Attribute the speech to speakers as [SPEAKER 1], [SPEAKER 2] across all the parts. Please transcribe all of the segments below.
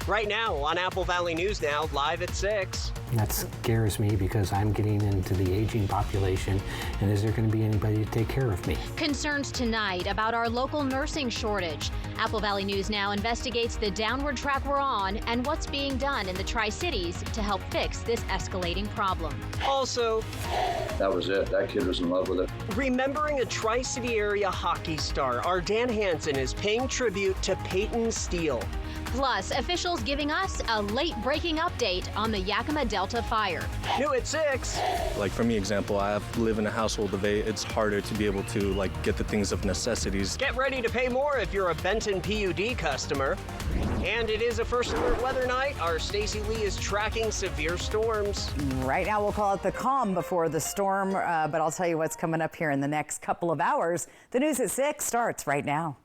[SPEAKER 1] Right now on Apple Valley News Now, live at 6.
[SPEAKER 2] That scares me because I'm getting into the aging population, and is there going to be anybody to take care of me?
[SPEAKER 3] Concerns tonight about our local nursing shortage. Apple Valley News Now investigates the downward track we're on and what's being done in the Tri-Cities to help fix this escalating problem.
[SPEAKER 1] Also,
[SPEAKER 4] that was it. That kid was in love with it.
[SPEAKER 1] Remembering a Tri-City area hockey star, our Dan Hansen is paying tribute to Peyton Steele.
[SPEAKER 3] Plus, officials giving us a late-breaking update on the Yakima Delta fire.
[SPEAKER 1] New at 6.
[SPEAKER 5] Like for me, example, I live in a household of 8. It's harder to be able to get the things of necessities.
[SPEAKER 1] Get ready to pay more if you're a Benton PUD customer. And it is a first alert weather night. Our Stacy Lee is tracking severe storms.
[SPEAKER 6] Right now we'll call it the calm before the storm, but I'll tell you what's coming up here in the next couple of hours. The news at 6 starts right now.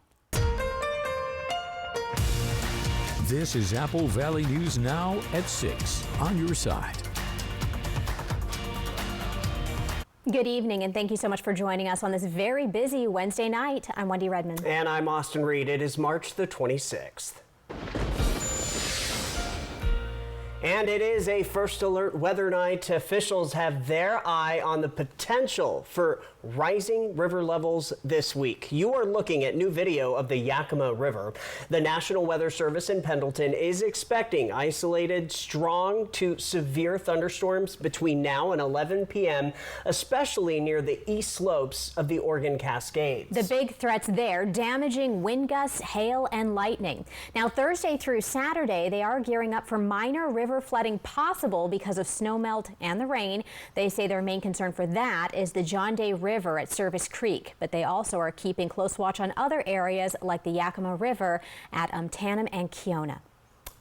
[SPEAKER 7] This is Apple Valley News Now at 6 on your side.
[SPEAKER 8] Good evening, and thank you so much for joining us on this very busy Wednesday night. I'm Wendy Redmond.
[SPEAKER 1] And I'm Austin Reed. It is March the 26th. And it is a first alert weather night. Officials have their eye on the potential for rising river levels this week. You are looking at new video of the Yakima River. The National Weather Service in Pendleton is expecting isolated strong to severe thunderstorms between now and 11 p.m., especially near the east slopes of the Oregon Cascades.
[SPEAKER 8] The big threats there, damaging wind gusts, hail, and lightning. Now, Thursday through Saturday, they are gearing up for minor river flooding possible because of snowmelt and the rain. They say their main concern for that is the John Day River at Service Creek, but they also are keeping close watch on other areas like the Yakima River at Tanum and Keona.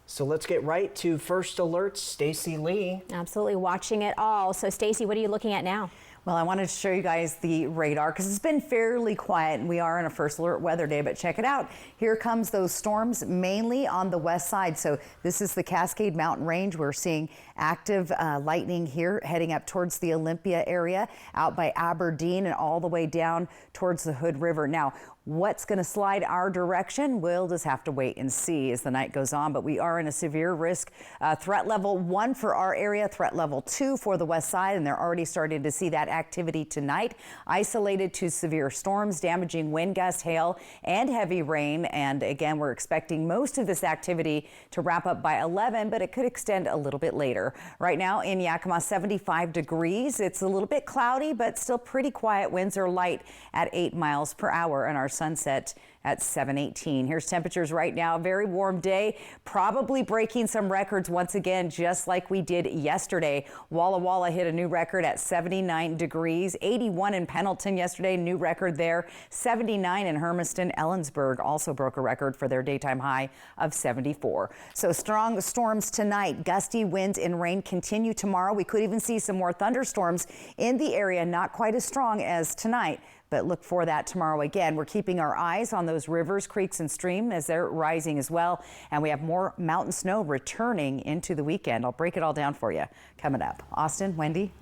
[SPEAKER 1] So let's get right to first alerts. Stacy Lee.
[SPEAKER 8] Absolutely watching it all. So Stacy, what are you looking at now?
[SPEAKER 6] Well, I wanted to show you guys the radar because it's been fairly quiet and we are in a first alert weather day, but check it out. Here comes those storms mainly on the west side. So this is the Cascade Mountain Range. We're seeing active lightning here heading up towards the Olympia area, out by Aberdeen and all the way down towards the Hood River. Now, what's going to slide our direction? We'll just have to wait and see as the night goes on, but we are in a severe risk threat level 1 for our area, threat level 2 for the west side, and they're already starting to see that activity tonight. Isolated to severe storms, damaging wind gusts, hail, and heavy rain. And again, we're expecting most of this activity to wrap up by 11, but it could extend a little bit later. Right now in Yakima, 75 degrees. It's a little bit cloudy, but still pretty quiet. Winds are light at 8 miles per hour, and our sunset at 7:18. Here's temperatures right now. Very warm day, probably breaking some records once again, just like we did yesterday. Walla Walla hit a new record at 79 degrees, 81 in Pendleton yesterday, new record there, 79 in Hermiston. Ellensburg also broke a record for their daytime high of 74. So strong storms tonight, gusty winds and rain continue tomorrow. We could even see some more thunderstorms in the area, not quite as strong as tonight, but look for that tomorrow again. We're keeping our eyes on those rivers, creeks, and streams as they're rising as well. And we have more mountain snow returning into the weekend. I'll break it all down for you coming up. Austin, Wendy.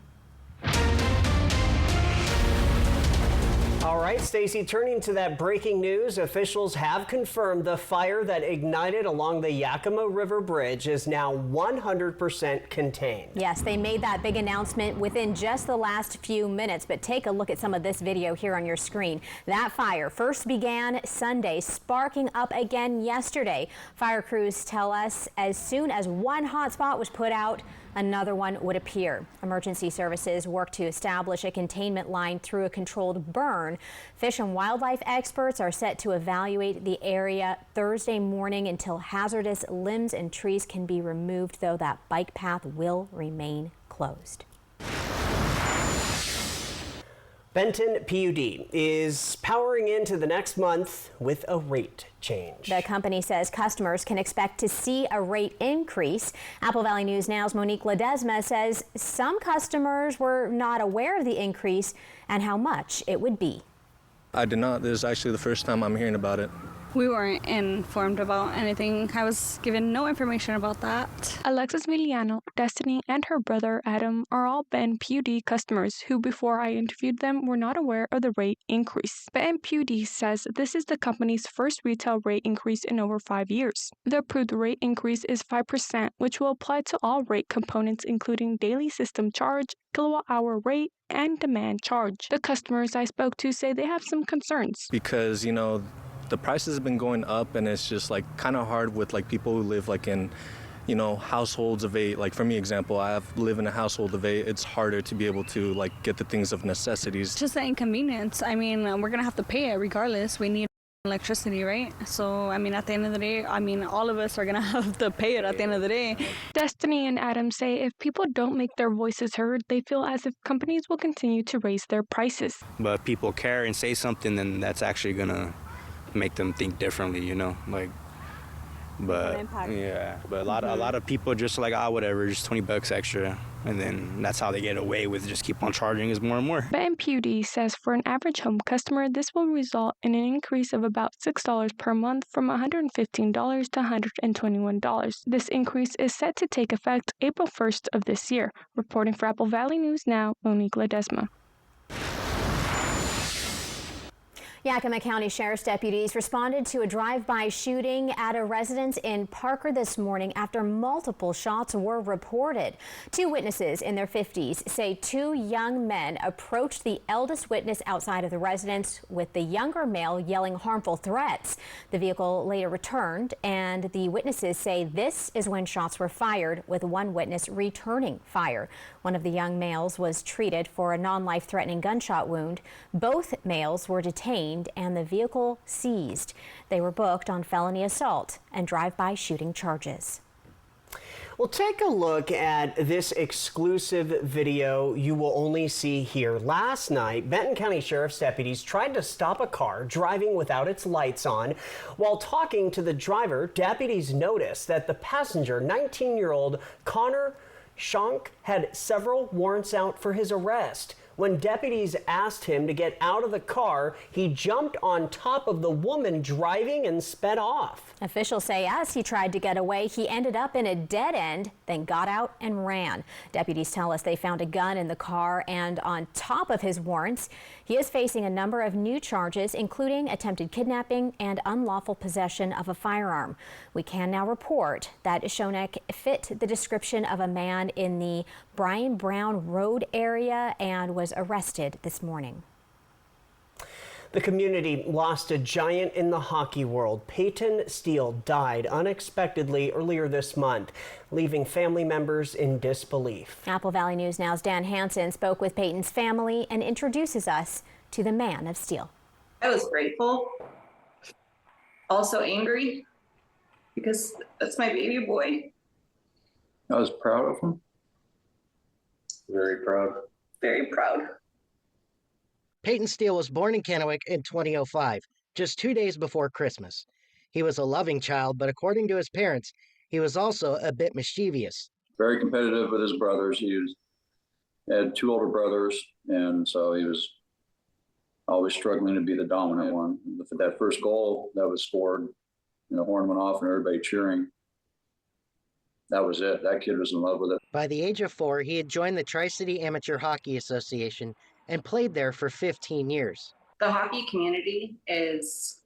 [SPEAKER 1] All right, Stacy, turning to that breaking news, officials have confirmed the fire that ignited along the Yakima River Bridge is now 100% contained.
[SPEAKER 8] Yes, they made that big announcement within just the last few minutes, but take a look at some of this video here on your screen. That fire first began Sunday, sparking up again yesterday. Fire crews tell us as soon as one hot spot was put out, another one would appear. Emergency services work to establish a containment line through a controlled burn. Fish and wildlife experts are set to evaluate the area Thursday morning until hazardous limbs and trees can be removed, though that bike path will remain closed.
[SPEAKER 1] Benton PUD is powering into the next month with a rate change.
[SPEAKER 8] The company says customers can expect to see a rate increase. Apple Valley News Now's Monique Ledesma says some customers were not aware of the increase and how much it would be.
[SPEAKER 5] I did not. This is actually the first time I'm hearing about it.
[SPEAKER 9] We weren't informed about anything. I was given no information about that.
[SPEAKER 10] Alexis Villano, Destiny, and her brother Adam are all BenPUD customers who, before I interviewed them, were not aware of the rate increase. BenPUD says this is the company's first retail rate increase in over 5 years. The approved rate increase is 5%, which will apply to all rate components including daily system charge, kilowatt-hour rate, and demand charge. The customers I spoke to say they have some concerns.
[SPEAKER 5] Because, the prices have been going up, and it's just like kind of hard with like people who live like in, households of 8. Like for me, example, I live in a household of 8. It's harder to be able to like get the things of necessities.
[SPEAKER 9] Just the inconvenience. I mean, we're gonna have to pay it regardless. We need electricity, right? So, I mean, at the end of the day, all of us are gonna have to pay it at the end of the day.
[SPEAKER 10] Destiny and Adam say if people don't make their voices heard, they feel as if companies will continue to raise their prices.
[SPEAKER 11] But if people care and say something, then that's actually gonna make them think differently, But a lot of people just like, whatever, just $20 extra, and then that's how they get away with just keep on charging us more and more.
[SPEAKER 10] BenPUD says for an average home customer, this will result in an increase of about $6 per month from $115 to $121. This increase is set to take effect April 1st of this year. Reporting for Apple Valley News Now, Monique Ledesma.
[SPEAKER 8] Yakima County Sheriff's deputies responded to a drive-by shooting at a residence in Parker this morning after multiple shots were reported. 2 witnesses in their 50s say 2 young men approached the eldest witness outside of the residence, with the younger male yelling harmful threats. The vehicle later returned, and the witnesses say this is when shots were fired, with one witness returning fire. One of the young males was treated for a non-life-threatening gunshot wound. Both males were detained and the vehicle seized. They were booked on felony assault and drive-by shooting charges.
[SPEAKER 1] Well, take a look at this exclusive video you will only see here. Last night, Benton County Sheriff's deputies tried to stop a car driving without its lights on. While talking to the driver, deputies noticed that the passenger, 19-year-old Connor Shank, had several warrants out for his arrest. When deputies asked him to get out of the car, he jumped on top of the woman driving and sped off.
[SPEAKER 8] Officials say as he tried to get away, he ended up in a dead end, then got out and ran. Deputies tell us they found a gun in the car, and on top of his warrants, he is facing a number of new charges, including attempted kidnapping and unlawful possession of a firearm. We can now report that Shonek fit the description of a man in the Brian Brown Road area and was arrested this morning.
[SPEAKER 1] The community lost a giant in the hockey world. Peyton Steele died unexpectedly earlier this month, leaving family members in disbelief.
[SPEAKER 8] Apple Valley News Now's Dan Hansen spoke with Peyton's family and introduces us to the man of steel.
[SPEAKER 12] I was grateful, also angry, because that's my baby boy.
[SPEAKER 4] I was proud of him. Very proud.
[SPEAKER 12] Very proud.
[SPEAKER 13] Peyton Steele was born in Kennewick in 2005, just 2 days before Christmas. He was a loving child, but according to his parents, he was also a bit mischievous.
[SPEAKER 4] Very competitive with his brothers. Had 2 older brothers, and so he was always struggling to be the dominant one. But for that first goal that was scored, the horn went off and everybody cheering. That was it. That kid was in love with it.
[SPEAKER 13] By the age of 4, he had joined the Tri-City Amateur Hockey Association and played there for 15 years.
[SPEAKER 12] The hockey community is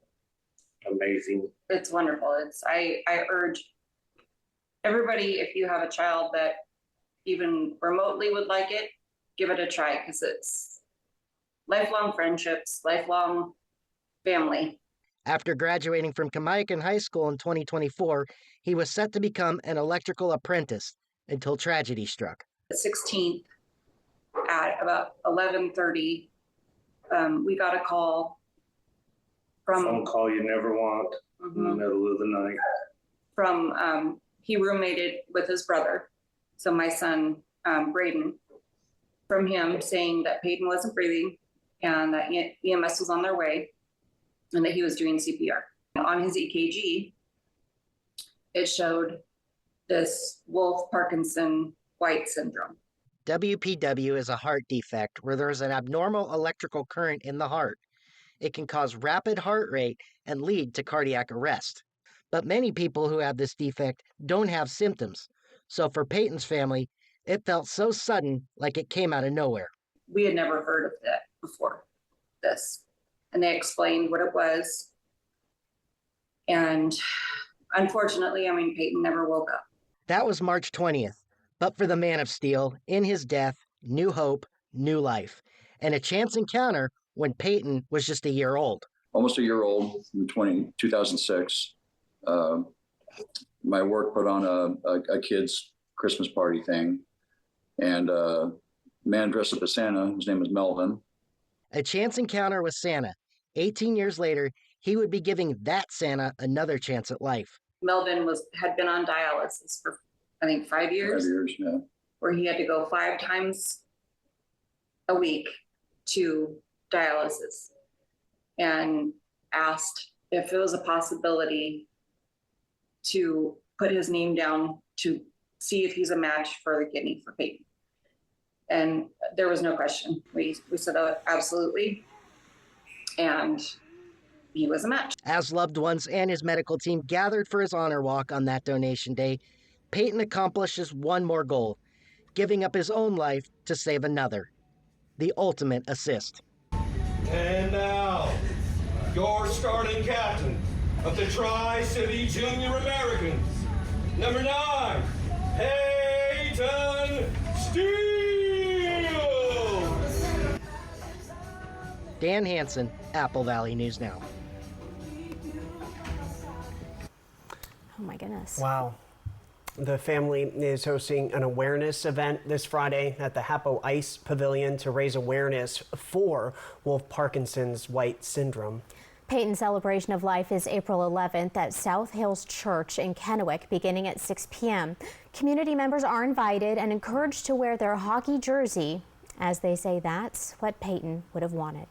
[SPEAKER 14] amazing.
[SPEAKER 12] It's wonderful. I urge everybody, if you have a child that even remotely would like it, give it a try, because it's lifelong friendships, lifelong family.
[SPEAKER 13] After graduating from Kamiakin High School in 2024, he was set to become an electrical apprentice until tragedy struck.
[SPEAKER 12] The 16th at about 11:30, we got a call from...
[SPEAKER 14] Phone call you never want in the middle of the night.
[SPEAKER 12] From, he roommated with his brother, so my son, Braden, from him saying that Peyton wasn't breathing and that EMS was on their way and that he was doing CPR. On his EKG, it showed this Wolff-Parkinson-White syndrome.
[SPEAKER 13] WPW is a heart defect where there is an abnormal electrical current in the heart. it can cause rapid heart rate and lead to cardiac arrest. But many people who have this defect don't have symptoms. So for Peyton's family, it felt so sudden, like it came out of nowhere.
[SPEAKER 12] We had never heard of that before this. And they explained what it was. And unfortunately, Peyton never woke up.
[SPEAKER 13] That was March 20th. But for the Man of Steel, in his death, new hope, new life, and a chance encounter when Peyton was just a year old.
[SPEAKER 4] Almost a year old in 2006. My work put on a kid's Christmas party thing, and a man dressed up as Santa, his name was Melvin.
[SPEAKER 13] A chance encounter with Santa. 18 years later, he would be giving that Santa another chance at life.
[SPEAKER 12] Melvin had been on dialysis for, I think, 5 years.
[SPEAKER 4] 5 years, yeah.
[SPEAKER 12] Where he had to go 5 times a week to dialysis, and asked if it was a possibility to put his name down to see if he's a match for the kidney for Peyton. And there was no question. We said, oh, absolutely. And he was a match.
[SPEAKER 13] As loved ones and his medical team gathered for his honor walk on that donation day, Peyton accomplishes one more goal, giving up his own life to save another. The ultimate assist.
[SPEAKER 15] And now, your starting captain of the Tri-City Junior Americans, number 9, Peyton Steele.
[SPEAKER 13] Dan Hansen, Apple Valley News Now.
[SPEAKER 8] Oh my goodness.
[SPEAKER 1] Wow. The family is hosting an awareness event this Friday at the Hapo Ice Pavilion to raise awareness for Wolff Parkinson's White syndrome.
[SPEAKER 8] Peyton's celebration of life is April 11th at South Hills Church in Kennewick, beginning at 6 p.m. Community members are invited and encouraged to wear their hockey jersey, as they say that's what Peyton would have wanted.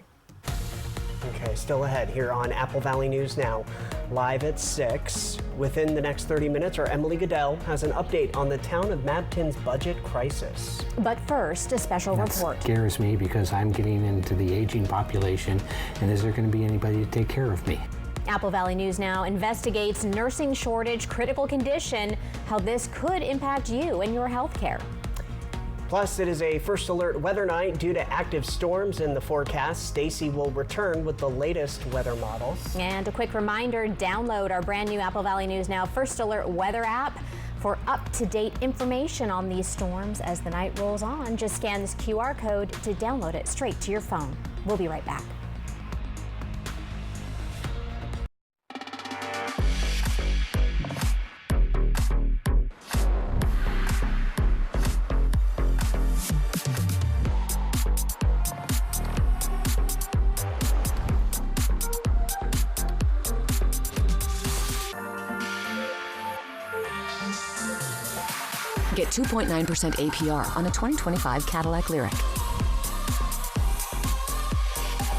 [SPEAKER 1] Okay, still ahead here on Apple Valley News Now, live at 6. Within the next 30 minutes, our Emily Goodell has an update on the town of Mabton's budget crisis.
[SPEAKER 8] But first, a special report.
[SPEAKER 2] That scares me because I'm getting into the aging population, and is there going to be anybody to take care of me?
[SPEAKER 8] Apple Valley News Now investigates nursing shortage, critical condition, how this could impact you and your health care.
[SPEAKER 1] Plus, it is a first alert weather night due to active storms in the forecast. Stacy will return with the latest weather model.
[SPEAKER 8] And a quick reminder, download our brand new Apple Valley News Now First Alert weather app for up-to-date information on these storms as the night rolls on. Just scan this QR code to download it straight to your phone. We'll be right back.
[SPEAKER 16] Get 2.9% APR on a 2025 Cadillac Lyriq.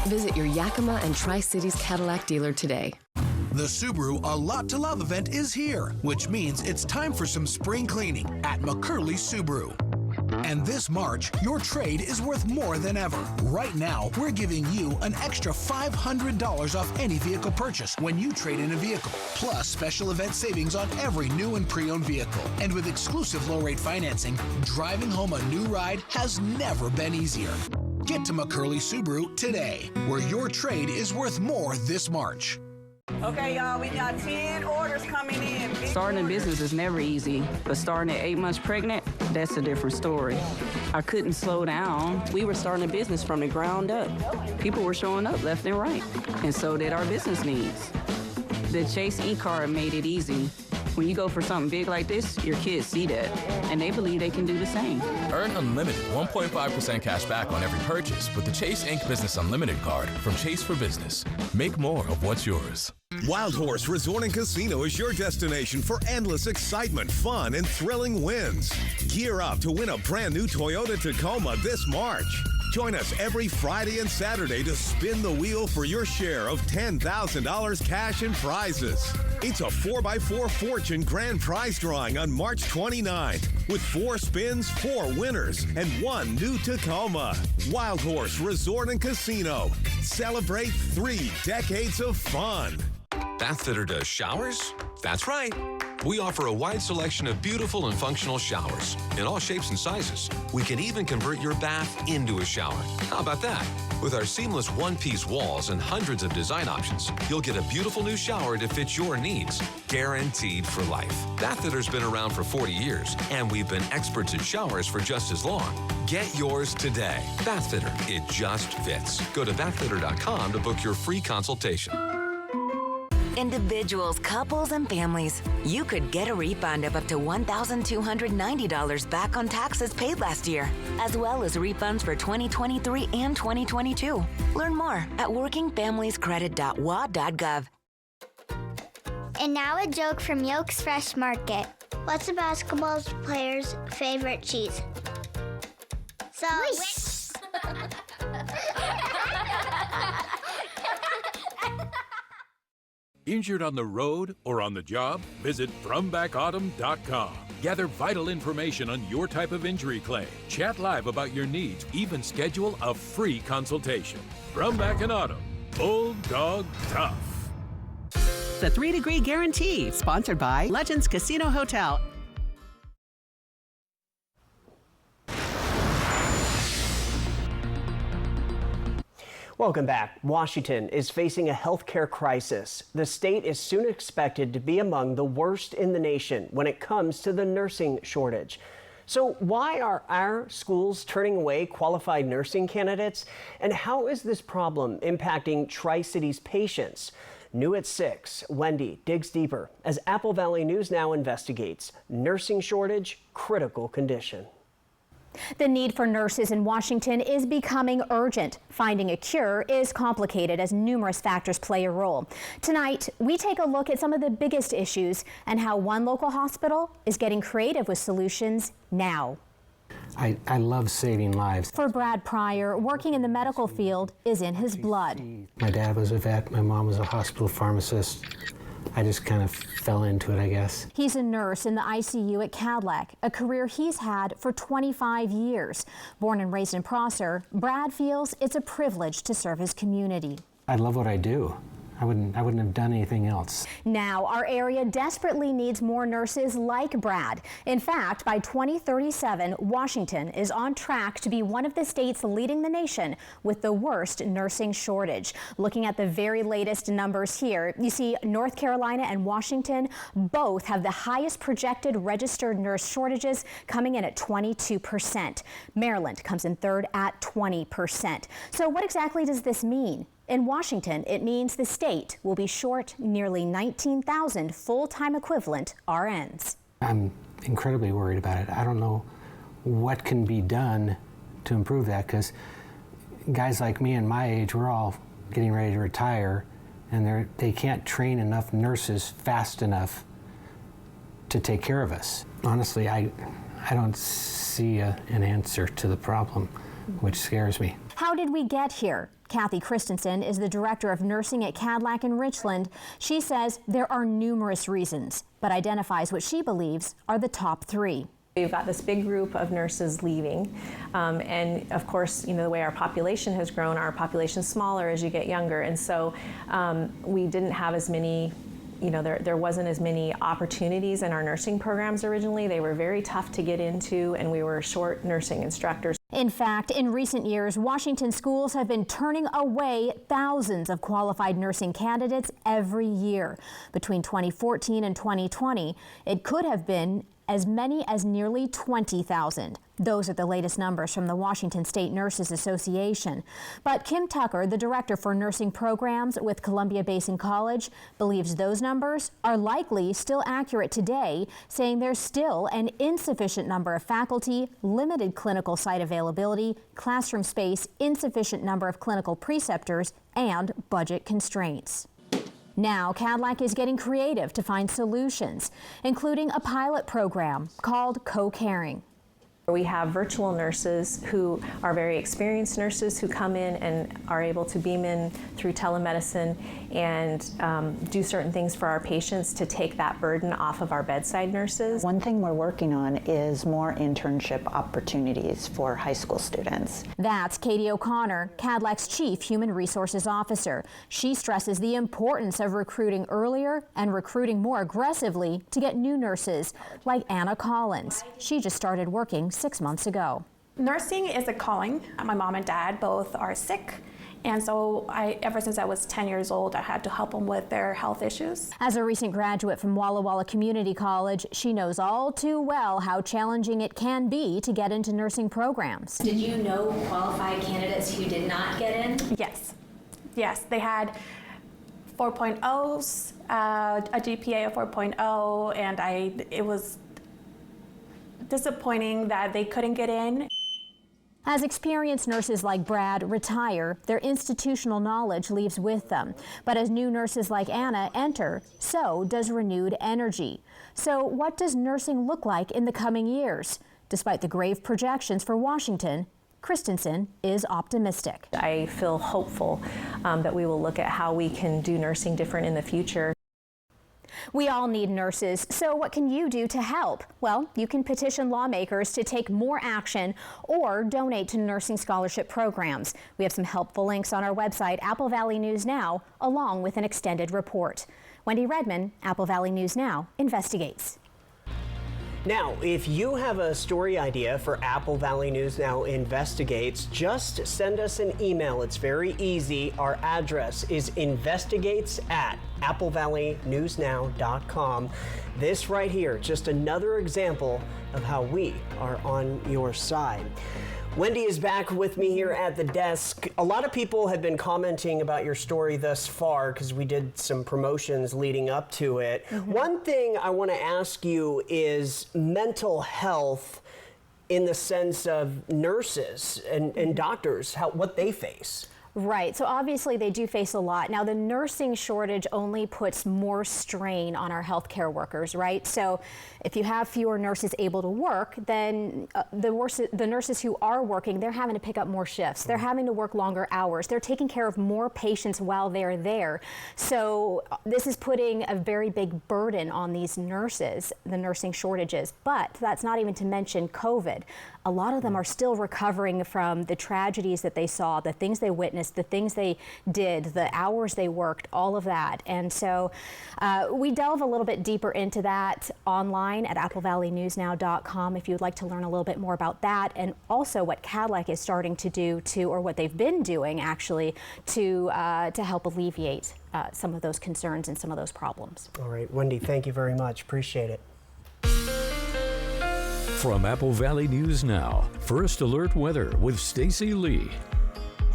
[SPEAKER 16] Visit your Yakima and Tri-Cities Cadillac dealer today.
[SPEAKER 17] The Subaru A Lot to Love event is here, which means it's time for some spring cleaning at McCurley Subaru. And this March, your trade is worth more than ever. Right now, we're giving you an extra $500 off any vehicle purchase when you trade in a vehicle, plus special event savings on every new and pre-owned vehicle. And with exclusive low-rate financing, driving home a new ride has never been easier. Get to McCurley Subaru today, where your trade is worth more this March.
[SPEAKER 18] Okay, y'all, we got 10 orders coming in.
[SPEAKER 19] Starting a business is never easy, but starting at 8 months pregnant, that's a different story. I couldn't slow down. We were starting a business from the ground up. People were showing up left and right, and so did our business needs. The Chase e-card made it easy. When you go for something big like this, your kids see that, and they believe they can do the same.
[SPEAKER 20] Earn unlimited 1.5% cash back on every purchase with the Chase Inc. Business Unlimited card from Chase for Business. Make more of what's yours.
[SPEAKER 21] Wild Horse Resort and Casino is your destination for endless excitement, fun, and thrilling wins. Gear up to win a brand new Toyota Tacoma this March. Join us every Friday and Saturday to spin the wheel for your share of $10,000 cash and prizes. It's a 4x4 Fortune grand prize drawing on March 29th with 4 spins, 4 winners, and 1 new Tacoma. Wild Horse Resort and Casino. Celebrate 3 decades of fun.
[SPEAKER 3] Bathfitter does showers? That's right. We offer a wide selection of beautiful and functional showers in all shapes and sizes. We can even convert your bath into a shower. How about that? With our seamless one-piece walls and hundreds of design options, you'll get a beautiful new shower to fit your needs, guaranteed for life. Bathfitter's been around for 40 years, and we've been experts at showers for just as long. Get yours today. Bathfitter, it just fits. Go to bathfitter.com to book your free consultation.
[SPEAKER 22] Individuals, couples, and families. You could get a refund of up to $1,290 back on taxes paid last year, as well as refunds for 2023 and 2022. Learn more at workingfamiliescredit.wa.gov.
[SPEAKER 23] And now a joke from Yolk's Fresh Market. What's a basketball player's favorite cheese? Swiss.
[SPEAKER 7] Injured on the road or on the job? Visit FromBackAutumn.com. Gather vital information on your type of injury claim. Chat live about your needs. Even schedule a free consultation. From Back in Autumn. Bulldog Tough.
[SPEAKER 24] The 3-Degree Guarantee, sponsored by Legends Casino Hotel.
[SPEAKER 1] Welcome back. Washington is facing a healthcare crisis. The state is soon expected to be among the worst in the nation when it comes to the nursing shortage. So why are our schools turning away qualified nursing candidates? And how is this problem impacting Tri-Cities patients? New at 6, Wendy digs deeper as Apple Valley News Now investigates nursing shortage, critical condition.
[SPEAKER 8] The need for nurses in Washington is becoming urgent. Finding a cure is complicated as numerous factors play a role. Tonight, we take a look at some of the biggest issues and how one local hospital is getting creative with solutions now.
[SPEAKER 2] I love saving lives.
[SPEAKER 8] For Brad Pryor, working in the medical field is in his blood.
[SPEAKER 2] My dad was a vet, my mom was a hospital pharmacist. I just kind of fell into it, I guess.
[SPEAKER 8] He's a nurse in the ICU at Cadillac, a career he's had for 25 years. Born and raised in Prosser, Brad feels it's a privilege to serve his community.
[SPEAKER 2] I love what I do. I wouldn't have done anything else.
[SPEAKER 8] Now, our area desperately needs more nurses like Brad. In fact, by 2037, Washington is on track to be one of the states leading the nation with the worst nursing shortage. Looking at the very latest numbers here, you see North Carolina and Washington both have the highest projected registered nurse shortages, coming in at 22%. Maryland comes in third at 20%. So what exactly does this mean? In Washington, it means the state will be short nearly 19,000 full-time equivalent RNs.
[SPEAKER 2] I'm incredibly worried about it. I don't know what can be done to improve that, because guys like me and my age, we're all getting ready to retire, and they can't train enough nurses fast enough to take care of us. Honestly, I don't see an answer to the problem, which scares me.
[SPEAKER 8] How did we get here? Kathy Christensen is the director of nursing at Cadillac in Richland. She says there are numerous reasons, but identifies what she believes are the top 3.
[SPEAKER 25] We've got this big group of nurses leaving, and of course, you know, the way our population has grown, our population's smaller as you get younger, and so we didn't have as many, you know, there wasn't as many opportunities in our nursing programs originally. They were very tough to get into, and we were short nursing instructors.
[SPEAKER 8] In fact, in recent years, Washington schools have been turning away thousands of qualified nursing candidates every year. Between 2014 and 2020, it could have been as many as nearly 20,000. Those are the latest numbers from the Washington State Nurses Association. But Kim Tucker, the director for nursing programs with Columbia Basin College, believes those numbers are likely still accurate today, saying there's still an insufficient number of faculty, limited clinical site availability, classroom space, insufficient number of clinical preceptors, and budget constraints. Now, Cadillac is getting creative to find solutions, including a pilot program called Co-Caring.
[SPEAKER 25] We have virtual nurses who are very experienced nurses who come in and are able to beam in through telemedicine and do certain things for our patients to take that burden off of our bedside nurses.
[SPEAKER 5] One thing we're working on is more internship opportunities for high school students.
[SPEAKER 8] That's Katie O'Connor, Cadillac's Chief Human Resources Officer. She stresses the importance of recruiting earlier and recruiting more aggressively to get new nurses, like Anna Collins. She just started working 6 months ago.
[SPEAKER 6] Nursing is a calling. My mom and dad both are sick, and so ever since I was 10 years old, I had to help them with their health issues.
[SPEAKER 8] As a recent graduate from Walla Walla Community College, she knows all too well how challenging it can be to get into nursing programs.
[SPEAKER 9] Did you know qualified candidates who did not get in?
[SPEAKER 6] Yes. Yes, they had 4.0s, a GPA of 4.0, and it was disappointing that they couldn't get in.
[SPEAKER 8] As experienced nurses like Brad retire, their institutional knowledge leaves with them. But as new nurses like Anna enter, so does renewed energy. So what does nursing look like in the coming years? Despite the grave projections for Washington, Christensen is optimistic.
[SPEAKER 25] I feel hopeful that we will look at how we can do nursing different in the future.
[SPEAKER 8] We all need nurses, so what can you do to help? Well, you can petition lawmakers to take more action or donate to nursing scholarship programs. We have some helpful links on our website, Apple Valley News Now, along with an extended report. Wendy Redman, Apple Valley News Now, investigates.
[SPEAKER 1] Now, if you have a story idea for Apple Valley News Now Investigates, just send us an email. It's very easy. Our address is investigates@applevalleynewsnow.com. This right here, just another example of how we are on your side. Wendy is back with me here at the desk. A lot of people have been commenting about your story thus far because we did some promotions leading up to it. One thing I want to ask you is mental health in the sense of nurses and doctors, what they face.
[SPEAKER 8] Right, so obviously they do face a lot. Now the nursing shortage only puts more strain on our healthcare workers, right? So if you have fewer nurses able to work, then the nurses who are working, they're having to pick up more shifts. They're having to work longer hours. They're taking care of more patients while they're there. So this is putting a very big burden on these nurses, the nursing shortages. But that's not even to mention COVID. A lot of them are still recovering from the tragedies that they saw, the things they witnessed, the things they did, the hours they worked, all of that. And so we delve a little bit deeper into that online at applevalleynewsnow.com if you'd like to learn a little bit more about that, and also what Cadillac is starting to do or what they've been doing actually to help alleviate some of those concerns and some of those problems.
[SPEAKER 1] All right, Wendy, thank you very much. Appreciate it.
[SPEAKER 7] From Apple Valley News Now, First Alert Weather with Stacy Lee.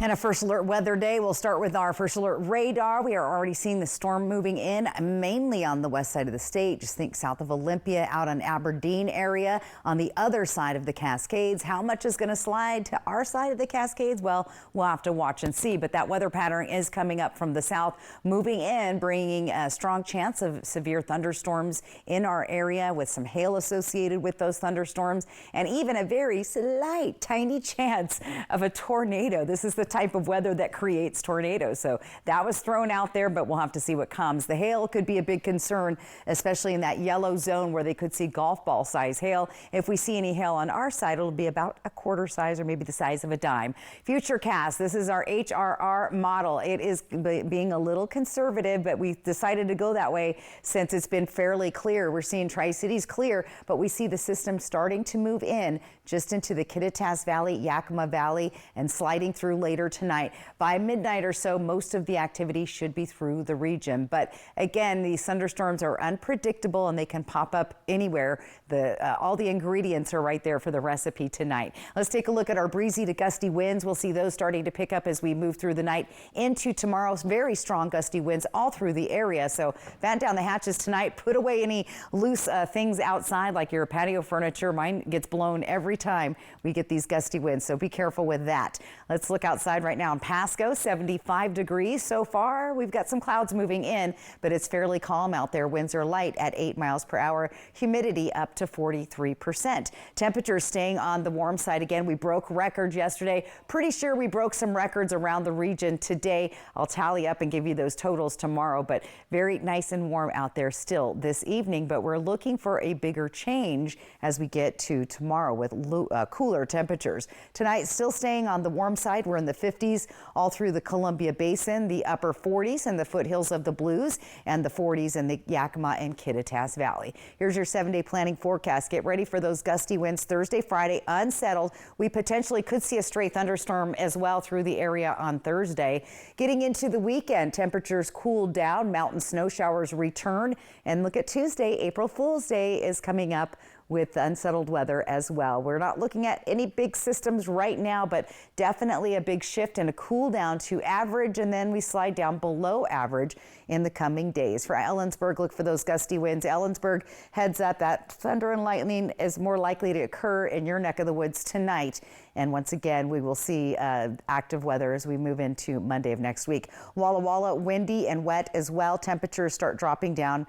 [SPEAKER 10] And a First Alert weather day. We'll start with our First Alert radar. We are already seeing the storm moving in, mainly on the west side of the state. Just think south of Olympia, out on Aberdeen area. On the other side of the Cascades, how much is going to slide to our side of the Cascades? Well, we'll have to watch and see. But that weather pattern is coming up from the south, moving in, bringing a strong chance of severe thunderstorms in our area with some hail associated with those thunderstorms, and even a very slight, tiny chance of a tornado. This is the type of weather that creates tornadoes. So that was thrown out there, but we'll have to see what comes. The hail could be a big concern, especially in that yellow zone where they could see golf ball size hail. If we see any hail on our side, it'll be about a quarter size or maybe the size of a dime. Futurecast, this is our HRR model. It is being a little conservative, but we decided to go that way since it's been fairly clear. We're seeing Tri-Cities clear, but we see the system starting to move in just into the Kittitas Valley, Yakima Valley, and sliding through later tonight. By midnight or so, most of the activity should be through the region. But again, these thunderstorms are unpredictable and they can pop up anywhere. All the ingredients are right there for the recipe tonight. Let's take a look at our breezy to gusty winds. We'll see those starting to pick up as we move through the night into tomorrow's very strong gusty winds all through the area. So batten down the hatches tonight. Put away any loose things outside like your patio furniture. Mine gets blown every time we get these gusty winds, so be careful with that. Let's look outside outside right now in Pasco, 75 degrees so far. We've got some clouds moving in, but it's fairly calm out there. Winds are light at 8 miles per hour. Humidity up to 43%. Temperatures staying on the warm side again. We broke records yesterday. Pretty sure we broke some records around the region today. I'll tally up and give you those totals tomorrow, but very nice and warm out there still this evening. But we're looking for a bigger change as we get to tomorrow with cooler temperatures. Tonight, still staying on the warm side. We're in the 50s all through the Columbia Basin, the upper 40s in the foothills of the Blues, and the 40s in the Yakima and Kittitas Valley. Here's your 7-day planning forecast. Get ready for those gusty winds Thursday, Friday, unsettled. We potentially could see a stray thunderstorm as well through the area on Thursday. Getting into the weekend, temperatures cool down, mountain snow showers return, and look at Tuesday. April Fool's Day is coming up with unsettled weather as well. We're not looking at any big systems right now, but definitely a big shift and a cool down to average, and then we slide down below average in the coming days. For Ellensburg, look for those gusty winds. Ellensburg, heads up, that thunder and lightning is more likely to occur in your neck of the woods tonight. And once again, we will see active weather as we move into Monday of next week. Walla Walla, windy and wet as well. Temperatures start dropping down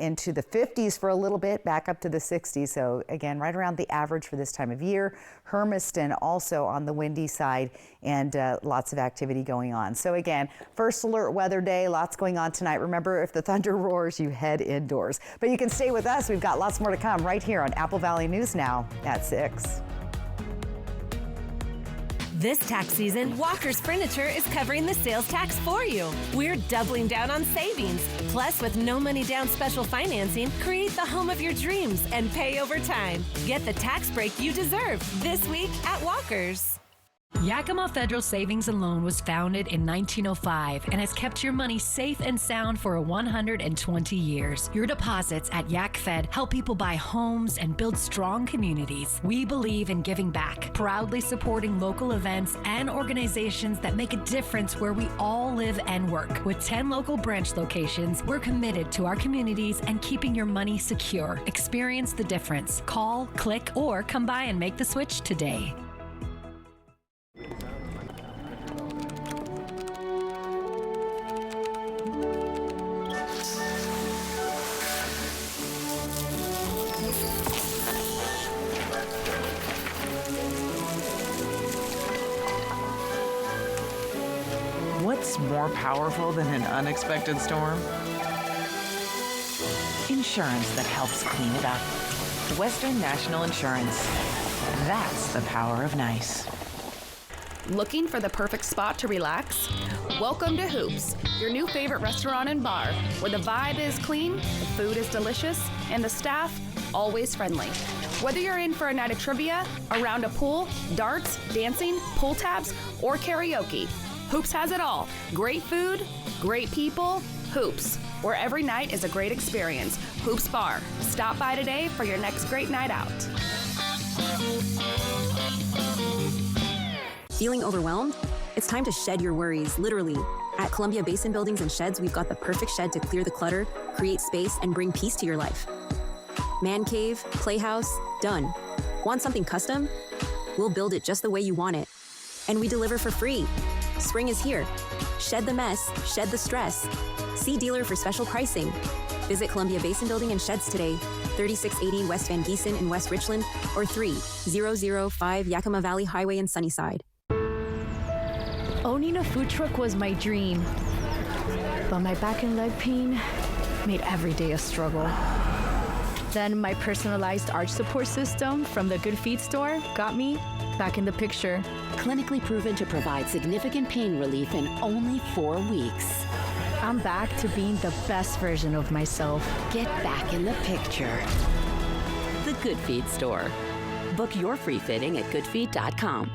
[SPEAKER 10] into the 50s for a little bit, back up to the 60s. So again, right around the average for this time of year. Hermiston also on the windy side, and lots of activity going on. So again, first alert weather day, lots going on tonight. Remember, if the thunder roars, you head indoors. But you can stay with us. We've got lots more to come right here on Apple Valley News Now at 6.
[SPEAKER 4] This tax season, Walker's Furniture is covering the sales tax for you. We're doubling down on savings. Plus, with no money down special financing, create the home of your dreams and pay over time. Get the tax break you deserve this week at Walker's.
[SPEAKER 11] Yakima Federal Savings and Loan was founded in 1905 and has kept your money safe and sound for 120 years. Your deposits at YakFed help people buy homes and build strong communities. We believe in giving back, proudly supporting local events and organizations that make a difference where we all live and work. With 10 local branch locations, we're committed to our communities and keeping your money secure. Experience the difference. Call, click, or come by and make the switch today.
[SPEAKER 12] What's more powerful than an unexpected storm? Insurance that helps clean it up. Western National Insurance. That's the power of nice.
[SPEAKER 14] Looking for the perfect spot to relax? Welcome to Hoops, your new favorite restaurant and bar, where the vibe is clean, the food is delicious, and the staff always friendly. Whether you're in for a night of trivia, a round of pool, darts, dancing, pull tabs, or karaoke, Hoops has it all. Great food, great people, Hoops, where every night is a great experience. Hoops Bar. Stop by today for your next great night out.
[SPEAKER 16] Feeling overwhelmed? It's time to shed your worries, literally. At Columbia Basin Buildings and Sheds, we've got the perfect shed to clear the clutter, create space, and bring peace to your life. Man cave, playhouse, done. Want something custom? We'll build it just the way you want it. And we deliver for free. Spring is here. Shed the mess, shed the stress. See dealer for special pricing. Visit Columbia Basin Building and Sheds today, 3680 West Van Giesen in West Richland, or 3005 Yakima Valley Highway in Sunnyside.
[SPEAKER 15] Owning a food truck was my dream, but my back and leg pain made every day a struggle. Then my personalized arch support system from the Good Feet store got me back in the picture.
[SPEAKER 26] Clinically proven to provide significant pain relief in only 4 weeks.
[SPEAKER 15] I'm back to being the best version of myself.
[SPEAKER 26] Get back in the picture. The Good Feet store. Book your free fitting at goodfeet.com.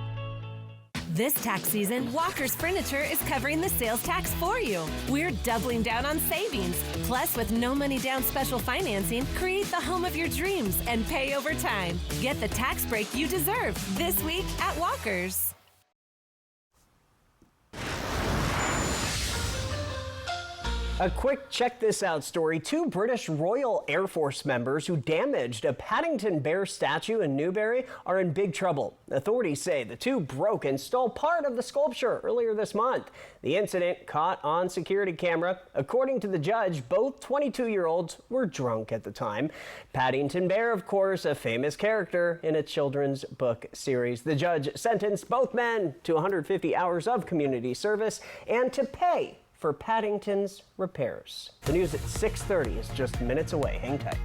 [SPEAKER 4] This tax season, Walker's Furniture is covering the sales tax for you. We're doubling down on savings. Plus, with no money down special financing, create the home of your dreams and pay over time. Get the tax break you deserve this week at Walker's.
[SPEAKER 1] A quick check this out story. 2 British Royal Air Force members who damaged a Paddington Bear statue in Newbury are in big trouble. Authorities say the 2 broke and stole part of the sculpture earlier this month. The incident caught on security camera. According to the judge, both 22-year-olds were drunk at the time. Paddington Bear, of course, a famous character in a children's book series. The judge sentenced both men to 150 hours of community service and to pay for Paddington's repairs. The news at 6:30 is just minutes away. Hang tight.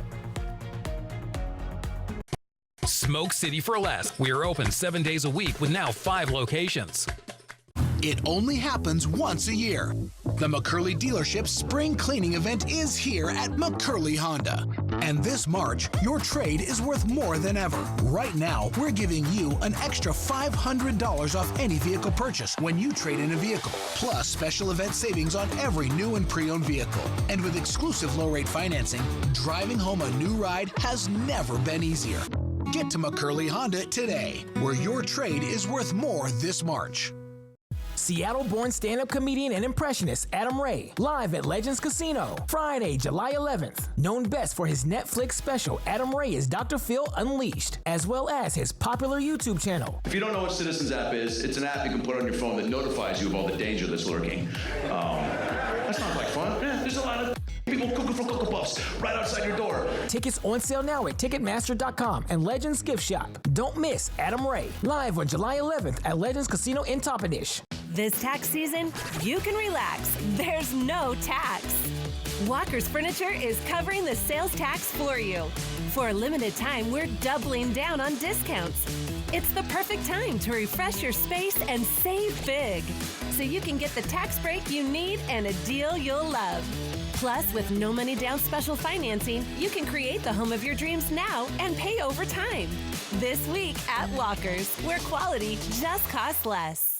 [SPEAKER 13] Smoke City for Less. We are open 7 days a week with now 5 locations.
[SPEAKER 17] It only happens once a year. The McCurley dealership spring cleaning event is here at McCurley Honda. And this March, your trade is worth more than ever. Right now, we're giving you an extra $500 off any vehicle purchase when you trade in a vehicle, plus special event savings on every new and pre-owned vehicle. And with exclusive low-rate financing, driving home a new ride has never been easier. Get to McCurley Honda today, where your trade is worth more this March.
[SPEAKER 18] Seattle-born stand-up comedian and impressionist Adam Ray, live at Legends Casino, Friday, July 11th. Known best for his Netflix special, Adam Ray is Dr. Phil Unleashed, as well as his popular YouTube channel.
[SPEAKER 19] If you don't know what Citizens app is, it's an app you can put on your phone that notifies you of all the danger that's lurking. That sounds like fun. Yeah, there's a lot of people cooking for Cocoa Puffs right outside your door.
[SPEAKER 18] Tickets on sale now at Ticketmaster.com and Legends Gift Shop. Don't miss Adam Ray, live on July 11th at Legends Casino in Toppenish.
[SPEAKER 4] This tax season, you can relax. There's no tax. Walker's Furniture is covering the sales tax for you. For a limited time, we're doubling down on discounts. It's the perfect time to refresh your space and save big, so you can get the tax break you need and a deal you'll love. Plus, with no money down special financing, you can create the home of your dreams now and pay over time. This week at Walker's, where quality just costs less.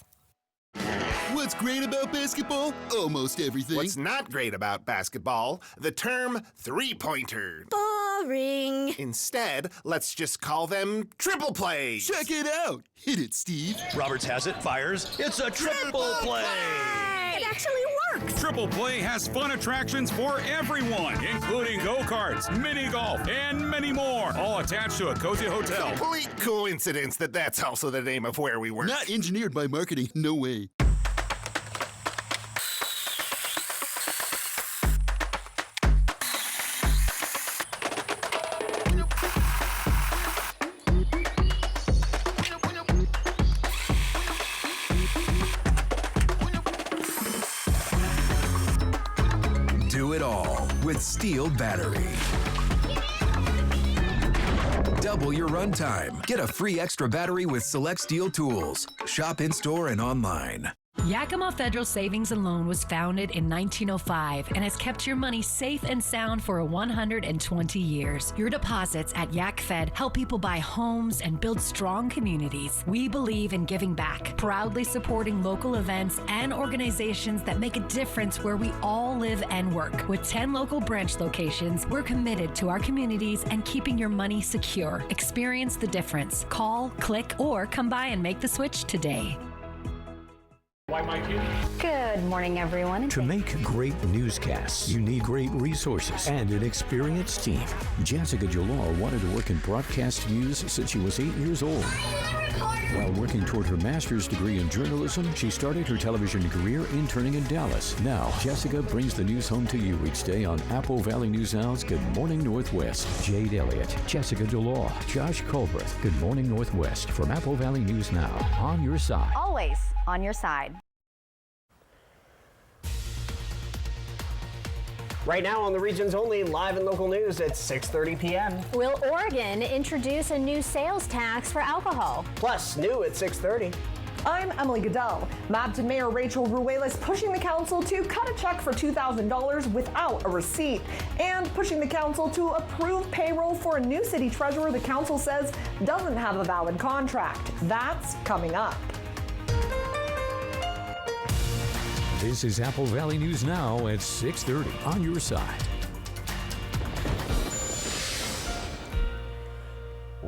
[SPEAKER 20] What's great about basketball? Almost everything.
[SPEAKER 21] What's not great about basketball? The term three-pointer.
[SPEAKER 20] Boring.
[SPEAKER 21] Instead, let's just call them triple plays.
[SPEAKER 20] Check it out. Hit it, Steve.
[SPEAKER 27] Roberts has it, fires. It's a triple play.
[SPEAKER 20] It actually works.
[SPEAKER 28] Triple Play has fun attractions for everyone, including go-karts, mini golf, and many more, all attached to a cozy hotel.
[SPEAKER 21] Complete coincidence that that's also the name of where we work.
[SPEAKER 20] Not engineered by marketing, no way.
[SPEAKER 29] Do it all with Steel Battery. Double your runtime. Get a free extra battery with select Steel tools. Shop in-store and online.
[SPEAKER 11] Yakima Federal Savings and Loan was founded in 1905 and has kept your money safe and sound for 120 years. Your deposits at Yak Fed help people buy homes and build strong communities. We believe in giving back, proudly supporting local events and organizations that make a difference where we all live and work. With 10 local branch locations, we're committed to our communities and keeping your money secure. Experience the difference. Call, click, or come by and make the switch today.
[SPEAKER 8] Good morning, everyone.
[SPEAKER 30] To make great newscasts, you need great resources and an experienced team. Jessica Jalal wanted to work in broadcast news since she was 8 years old. While working toward her master's degree in journalism, she started her television career interning in Dallas. Now, Jessica brings the news home to you each day on Apple Valley News Now's Good Morning Northwest. Jade Elliott, Jessica Jalal, Josh Colbreth. Good Morning Northwest from Apple Valley News Now. On your side.
[SPEAKER 8] Always on your side.
[SPEAKER 1] Right now on the Region's Only live and local news at 6:30 p.m.
[SPEAKER 8] Will Oregon introduce a new sales tax for alcohol?
[SPEAKER 1] Plus, new at 6:30.
[SPEAKER 31] I'm Emily Goodell. Mapleton Mayor Rachel Ruelas pushing the council to cut a check for $2,000 without a receipt, and pushing the council to approve payroll for a new city treasurer the council says doesn't have a valid contract. That's coming up.
[SPEAKER 30] This is Apple Valley News Now at 6:30 on your side.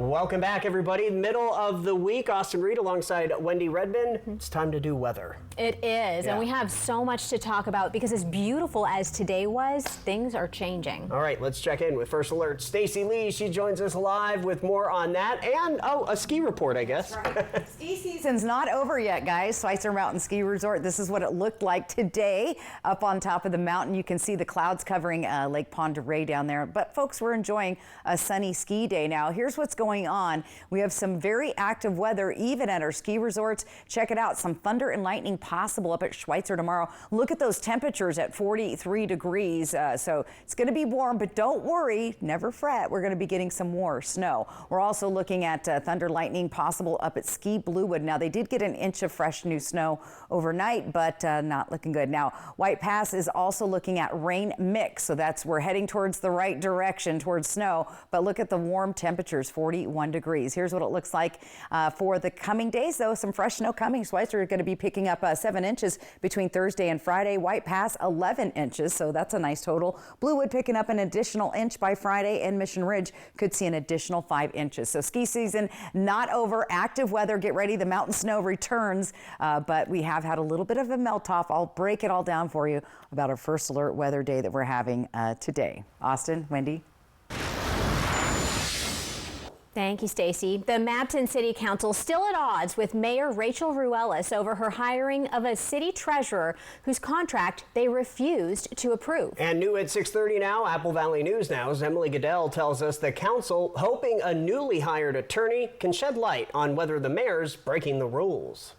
[SPEAKER 1] Welcome back, everybody. Middle of the week, Austin Reed alongside Wendy Redman. It's time to do weather.
[SPEAKER 8] It is, and we have so much to talk about because as beautiful as today was, things are changing.
[SPEAKER 1] All right, let's check in with First Alert. Stacey Lee, she joins us live with more on that and, a ski report, I guess.
[SPEAKER 2] That's right. Ski season's not over yet, guys. Schweitzer Mountain Ski Resort. This is what it looked like today up on top of the mountain. You can see the clouds covering Lake Pend Oreille down there, but folks, we're enjoying a sunny ski day now. Here's what's going on. We have some very active weather even at our ski resorts. Check it out. Some thunder and lightning possible up at Schweitzer tomorrow. Look at those temperatures at 43 degrees. So it's going to be warm, but don't worry. Never fret. We're going to be getting some more snow. We're also looking at thunder lightning possible up at Ski Bluewood. Now, they did get an inch of fresh new snow overnight, but not looking good. Now, White Pass is also looking at rain mix. So we're heading towards the right direction, towards snow. But look at the warm temperatures, 41 degrees. Here's what it looks like for the coming days, though. Some fresh snow coming. Schweitzer are going to be picking up 7 inches between Thursday and Friday. White Pass, 11 inches, so that's a nice total. Bluewood picking up an additional inch by Friday, and Mission Ridge could see an additional 5 inches. So ski season not over. Active weather. Get ready. The mountain snow returns, but we have had a little bit of a melt-off. I'll break it all down for you about our First Alert weather day that we're having today. Austin, Wendy.
[SPEAKER 8] Thank you, Stacey. The Mabton City Council still at odds with Mayor Rachel Ruelas over her hiring of a city treasurer whose contract they refused to approve.
[SPEAKER 1] And new at 6:30 now, Apple Valley News Now's Emily Goodell tells us the council hoping a newly hired attorney can shed light on whether the mayor's breaking the rules.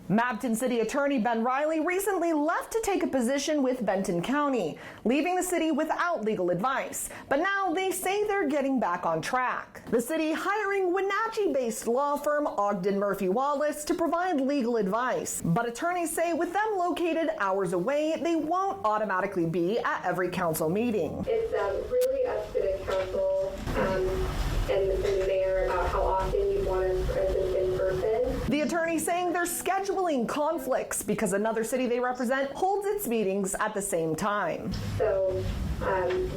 [SPEAKER 31] Mabton City Attorney Ben Riley recently left to take a position with Benton County, leaving the city without legal advice. But now they say they're getting back on track. The city hiring Wenatchee-based law firm Ogden Murphy Wallace to provide legal advice. But attorneys say with them located hours away, they won't automatically be at every council meeting.
[SPEAKER 3] It's really up to the council and the mayor about how often you want us present in person.
[SPEAKER 31] The attorney saying they're scheduling conflicts because another city they represent holds its meetings at the same time.
[SPEAKER 3] So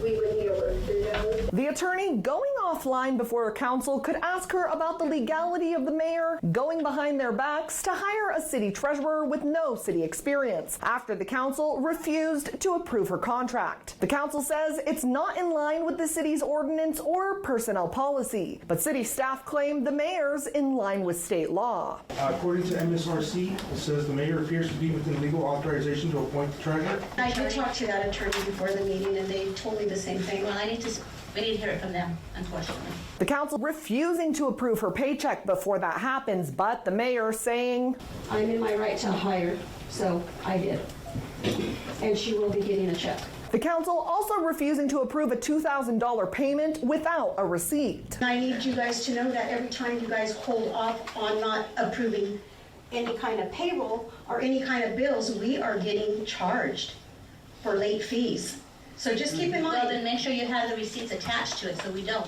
[SPEAKER 3] we would need to work through those.
[SPEAKER 31] The attorney going offline before a council could ask her about the legality of the mayor going behind their backs to hire a city treasurer with no city experience after the council refused to approve her contract. The council says it's not in line with the city's ordinance or personnel policy, but city staff claim the mayor's in line with state law.
[SPEAKER 5] According to MSRC, it says the mayor appears to be within legal authorization to appoint the treasurer.
[SPEAKER 6] I did talk to that attorney before the meeting, and they told me the same thing. Well, we need to hear it from them, unfortunately.
[SPEAKER 31] The council refusing to approve her paycheck before that happens, but the mayor saying,
[SPEAKER 6] I'm in my right to hire, so I did. And she will be getting a check.
[SPEAKER 31] The council also refusing to approve a $2,000 payment without a receipt.
[SPEAKER 6] I need you guys to know that every time you guys hold off on not approving any kind of payroll or any kind of bills, we are getting charged for late fees. So just keep in mind.
[SPEAKER 7] Well, then make sure you have the receipts attached to it so we don't.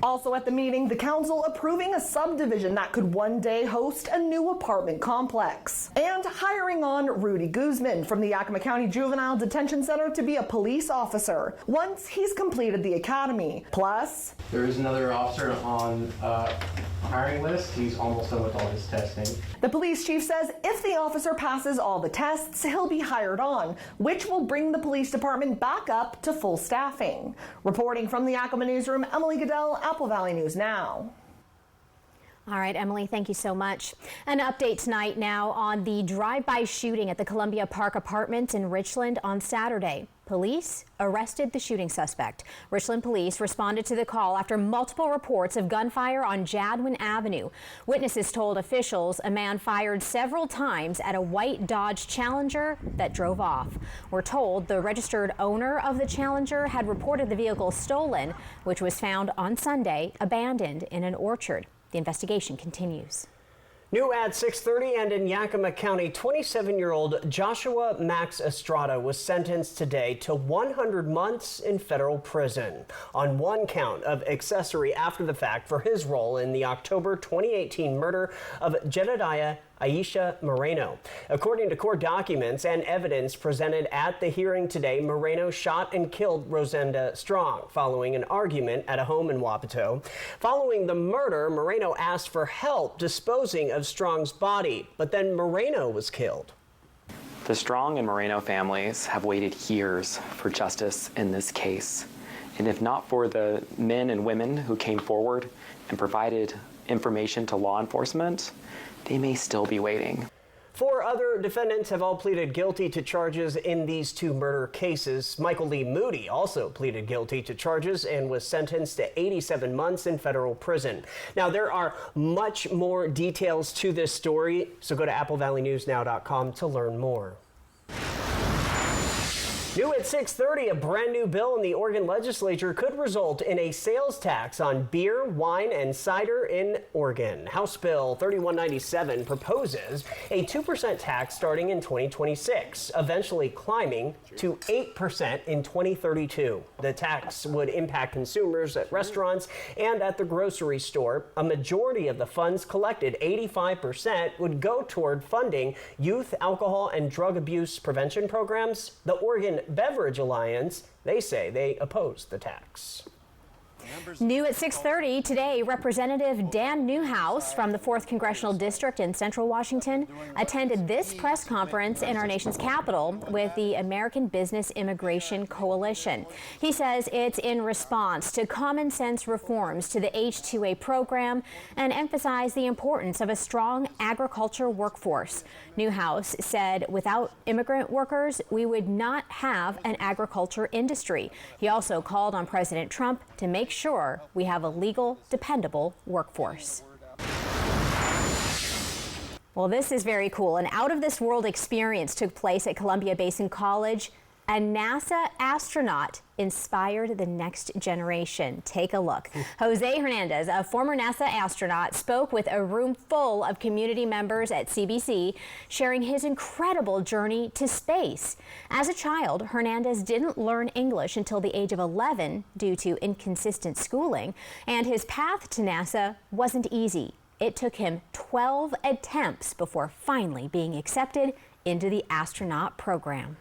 [SPEAKER 31] Also at the meeting, the council approving a subdivision that could one day host a new apartment complex. And hiring on Rudy Guzman from the Yakima County Juvenile Detention Center to be a police officer once he's completed the academy. Plus,
[SPEAKER 9] there is another officer on hiring list. He's almost done with all his testing.
[SPEAKER 31] The police chief says if the officer passes all the tests, he'll be hired on, which will bring the police department back up to full staffing. Reporting from the Yakima Newsroom, Emily Goodell, Apple Valley News Now.
[SPEAKER 8] All right, Emily, thank you so much. An update tonight now on the drive-by shooting at the Columbia Park Apartments in Richland on Saturday. Police arrested the shooting suspect. Richland police responded to the call after multiple reports of gunfire on Jadwin Avenue. Witnesses told officials a man fired several times at a white Dodge Challenger that drove off. We're told the registered owner of the Challenger had reported the vehicle stolen, which was found on Sunday abandoned in an orchard. The investigation continues.
[SPEAKER 1] New at 6:30 and in Yakima County, 27-year-old Joshua Max Estrada was sentenced today to 100 months in federal prison on one count of accessory after the fact for his role in the October 2018 murder of Jedediah Aisha Moreno. According to court documents and evidence presented at the hearing today, Moreno shot and killed Rosenda Strong following an argument at a home in Wapato. Following the murder, Moreno asked for help disposing of Strong's body, but then Moreno was killed.
[SPEAKER 10] The Strong and Moreno families have waited years for justice in this case. And if not for the men and women who came forward and provided information to law enforcement, they may still be waiting.
[SPEAKER 1] 4 other defendants have all pleaded guilty to charges in these 2 murder cases. Michael Lee Moody also pleaded guilty to charges and was sentenced to 87 months in federal prison. Now, there are much more details to this story, so go to applevalleyNewsNow.com to learn more. New at 6:30, a brand new bill in the Oregon legislature could result in a sales tax on beer, wine, and cider in Oregon. House Bill 3197 proposes a 2% tax starting in 2026, eventually climbing to 8% in 2032. The tax would impact consumers at restaurants and at the grocery store. A majority of the funds collected, 85%, would go toward funding youth alcohol and drug abuse prevention programs. The Oregon Beverage Alliance, they say they oppose the tax.
[SPEAKER 8] New at 6:30 today, Representative Dan Newhouse from the 4th Congressional District in Central Washington attended this press conference in our nation's capital with the American Business Immigration Coalition. He says it's in response to common sense reforms to the H-2A program and emphasized the importance of a strong agriculture workforce. Newhouse said without immigrant workers, we would not have an agriculture industry. He also called on President Trump to make sure we have a legal, dependable workforce. Well, this is very cool. An out-of-this-world experience took place at Columbia Basin College. A NASA astronaut inspired the next generation. Take a look. Jose Hernandez, a former NASA astronaut, spoke with a room full of community members at CBC, sharing his incredible journey to space. As a child, Hernandez didn't learn English until the age of 11 due to inconsistent schooling, and his path to NASA wasn't easy. It took him 12 attempts before finally being accepted into the astronaut program.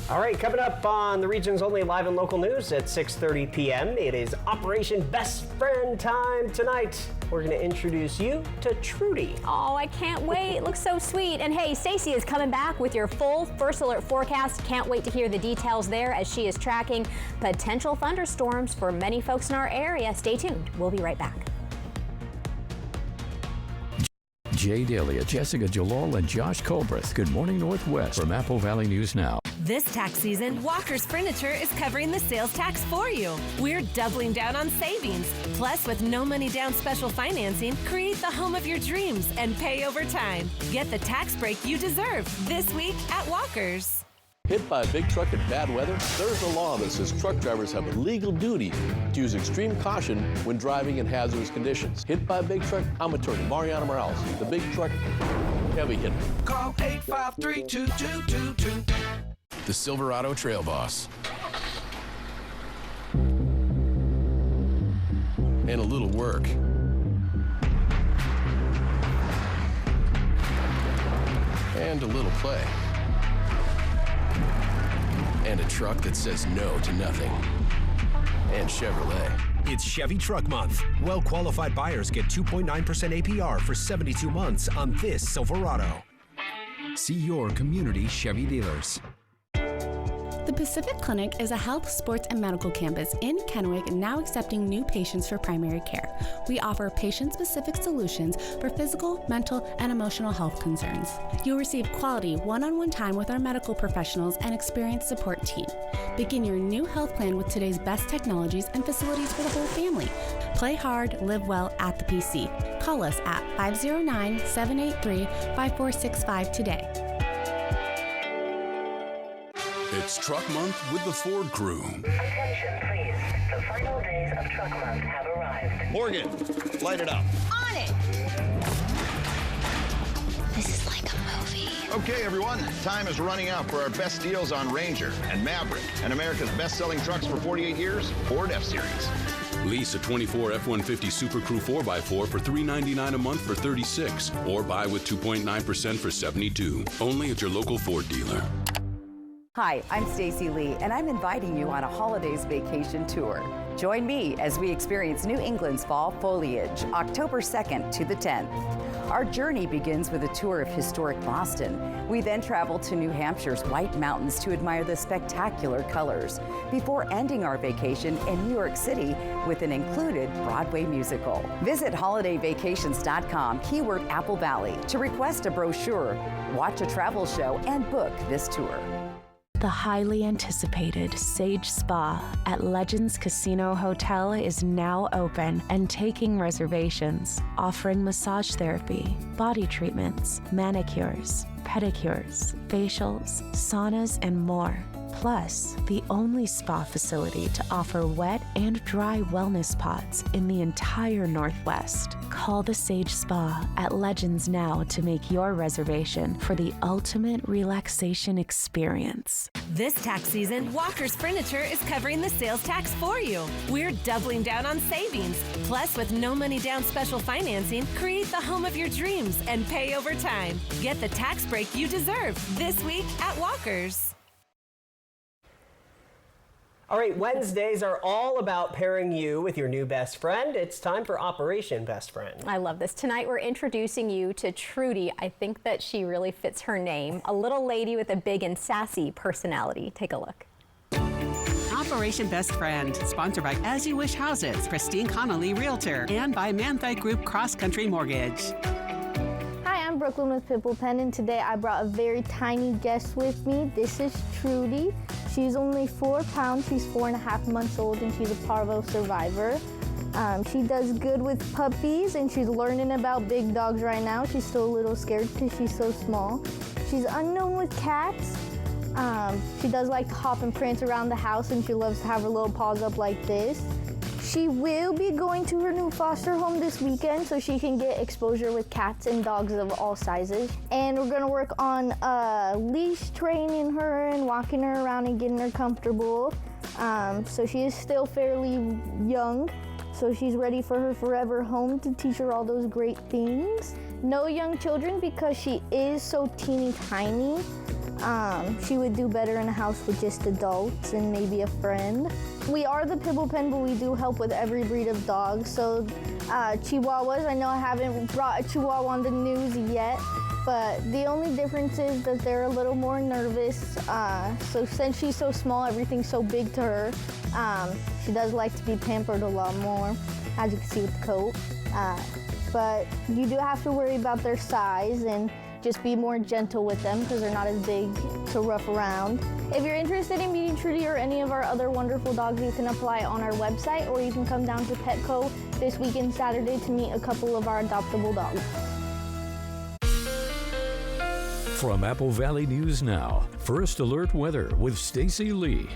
[SPEAKER 1] All right, coming up on the region's only live and local news at 6:30 p.m. It is Operation Best Friend time tonight. We're going to introduce you to Trudy.
[SPEAKER 8] Oh, I can't wait. It looks so sweet. And hey, Stacy is coming back with your full First Alert forecast. Can't wait to hear the details there as she is tracking potential thunderstorms for many folks in our area. Stay tuned. We'll be right back.
[SPEAKER 30] Jay Delia, Jessica Jalal, and Josh Colbreth. Good morning, Northwest from Apple Valley News Now.
[SPEAKER 4] This tax season, Walker's Furniture is covering the sales tax for you. We're doubling down on savings. Plus, with no money down special financing, create the home of your dreams and pay over time. Get the tax break you deserve this week at Walker's.
[SPEAKER 12] Hit by a big truck in bad weather? There's a law that says truck drivers have a legal duty to use extreme caution when driving in hazardous conditions. Hit by a big truck? I'm attorney Mariana Morales, the big truck heavy hitter.
[SPEAKER 13] Call 853-2222.
[SPEAKER 17] The Silverado Trail Boss. And a little work. And a little play. And a truck that says no to nothing. And Chevrolet.
[SPEAKER 14] It's Chevy Truck Month. Well-qualified buyers get 2.9% APR for 72 months on this Silverado. See your community Chevy dealers.
[SPEAKER 15] The Pacific Clinic is a health, sports, and medical campus in Kennewick now accepting new patients for primary care. We offer patient-specific solutions for physical, mental, and emotional health concerns. You'll receive quality one-on-one time with our medical professionals and experienced support team. Begin your new health plan with today's best technologies and facilities for the whole family. Play hard, live well at the PC. Call us at 509-783-5465 today.
[SPEAKER 17] It's Truck Month with the Ford Crew.
[SPEAKER 16] Attention, please. The final days of Truck Month have arrived.
[SPEAKER 27] Morgan, light it up.
[SPEAKER 16] On it! This is like a movie.
[SPEAKER 22] Okay, everyone, time is running out for our best deals on Ranger and Maverick and America's best-selling trucks for 48 years, Ford F-Series.
[SPEAKER 13] Lease a 24 F-150 Super Crew 4x4 for $399 a month for $36, or buy with 2.9% for $72. Only at your local Ford dealer.
[SPEAKER 2] Hi, I'm Stacy Lee, and I'm inviting you on a holidays vacation tour. Join me as we experience New England's fall foliage, October 2nd to the 10th. Our journey begins with a tour of historic Boston. We then travel to New Hampshire's White Mountains to admire the spectacular colors, before ending our vacation in New York City with an included Broadway musical. Visit holidayvacations.com, keyword Apple Valley, to request a brochure, watch a travel show, and book this tour.
[SPEAKER 15] The highly anticipated Sage Spa at Legends Casino Hotel is now open and taking reservations, offering massage therapy, body treatments, manicures, pedicures, facials, saunas, and more. Plus, the only spa facility to offer wet and dry wellness pods in the entire Northwest. Call the Sage Spa at Legends now to make your reservation for the ultimate relaxation experience.
[SPEAKER 4] This tax season, Walker's Furniture is covering the sales tax for you. We're doubling down on savings. Plus, with no money down special financing, create the home of your dreams and pay over time. Get the tax break you deserve this week at Walker's.
[SPEAKER 1] All right, Wednesdays are all about pairing you with your new best friend. It's time for Operation Best Friend.
[SPEAKER 8] I love this. Tonight we're introducing you to Trudy. I think that she really fits her name. A little lady with a big and sassy personality. Take a look.
[SPEAKER 18] Operation Best Friend, sponsored by As You Wish Houses, Christine Connolly Realtor, and by Manthite Group Cross Country Mortgage.
[SPEAKER 19] Hi, I'm Brooklyn with Pimple Pen, and today I brought a very tiny guest with me. This is Trudy. She's only 4 pounds. She's 4.5 months old, and she's a parvo survivor. She does good with puppies, and she's learning about big dogs right now. She's still a little scared because she's so small. She's unknown with cats. She does like to hop and prance around the house, and she loves to have her little paws up like this. She will be going to her new foster home this weekend so she can get exposure with cats and dogs of all sizes. And we're gonna work on leash training her and walking her around and getting her comfortable. So she is still fairly young, so she's ready for her forever home to teach her all those great things. No young children because she is so teeny tiny. She would do better in a house with just adults and maybe a friend. We are the Pimple Pen, but we do help with every breed of dog. So Chihuahuas, I know I haven't brought a Chihuahua on the news yet, but the only difference is that they're a little more nervous. So since she's so small, everything's so big to her. She does like to be pampered a lot more, as you can see with the coat. But you do have to worry about their size and just be more gentle with them because they're not as big to rough around. If you're interested in meeting Trudy or any of our other wonderful dogs, you can apply on our website, or you can come down to Petco this weekend Saturday to meet a couple of our adoptable dogs.
[SPEAKER 30] From Apple Valley News Now, First Alert Weather with Stacy Lee.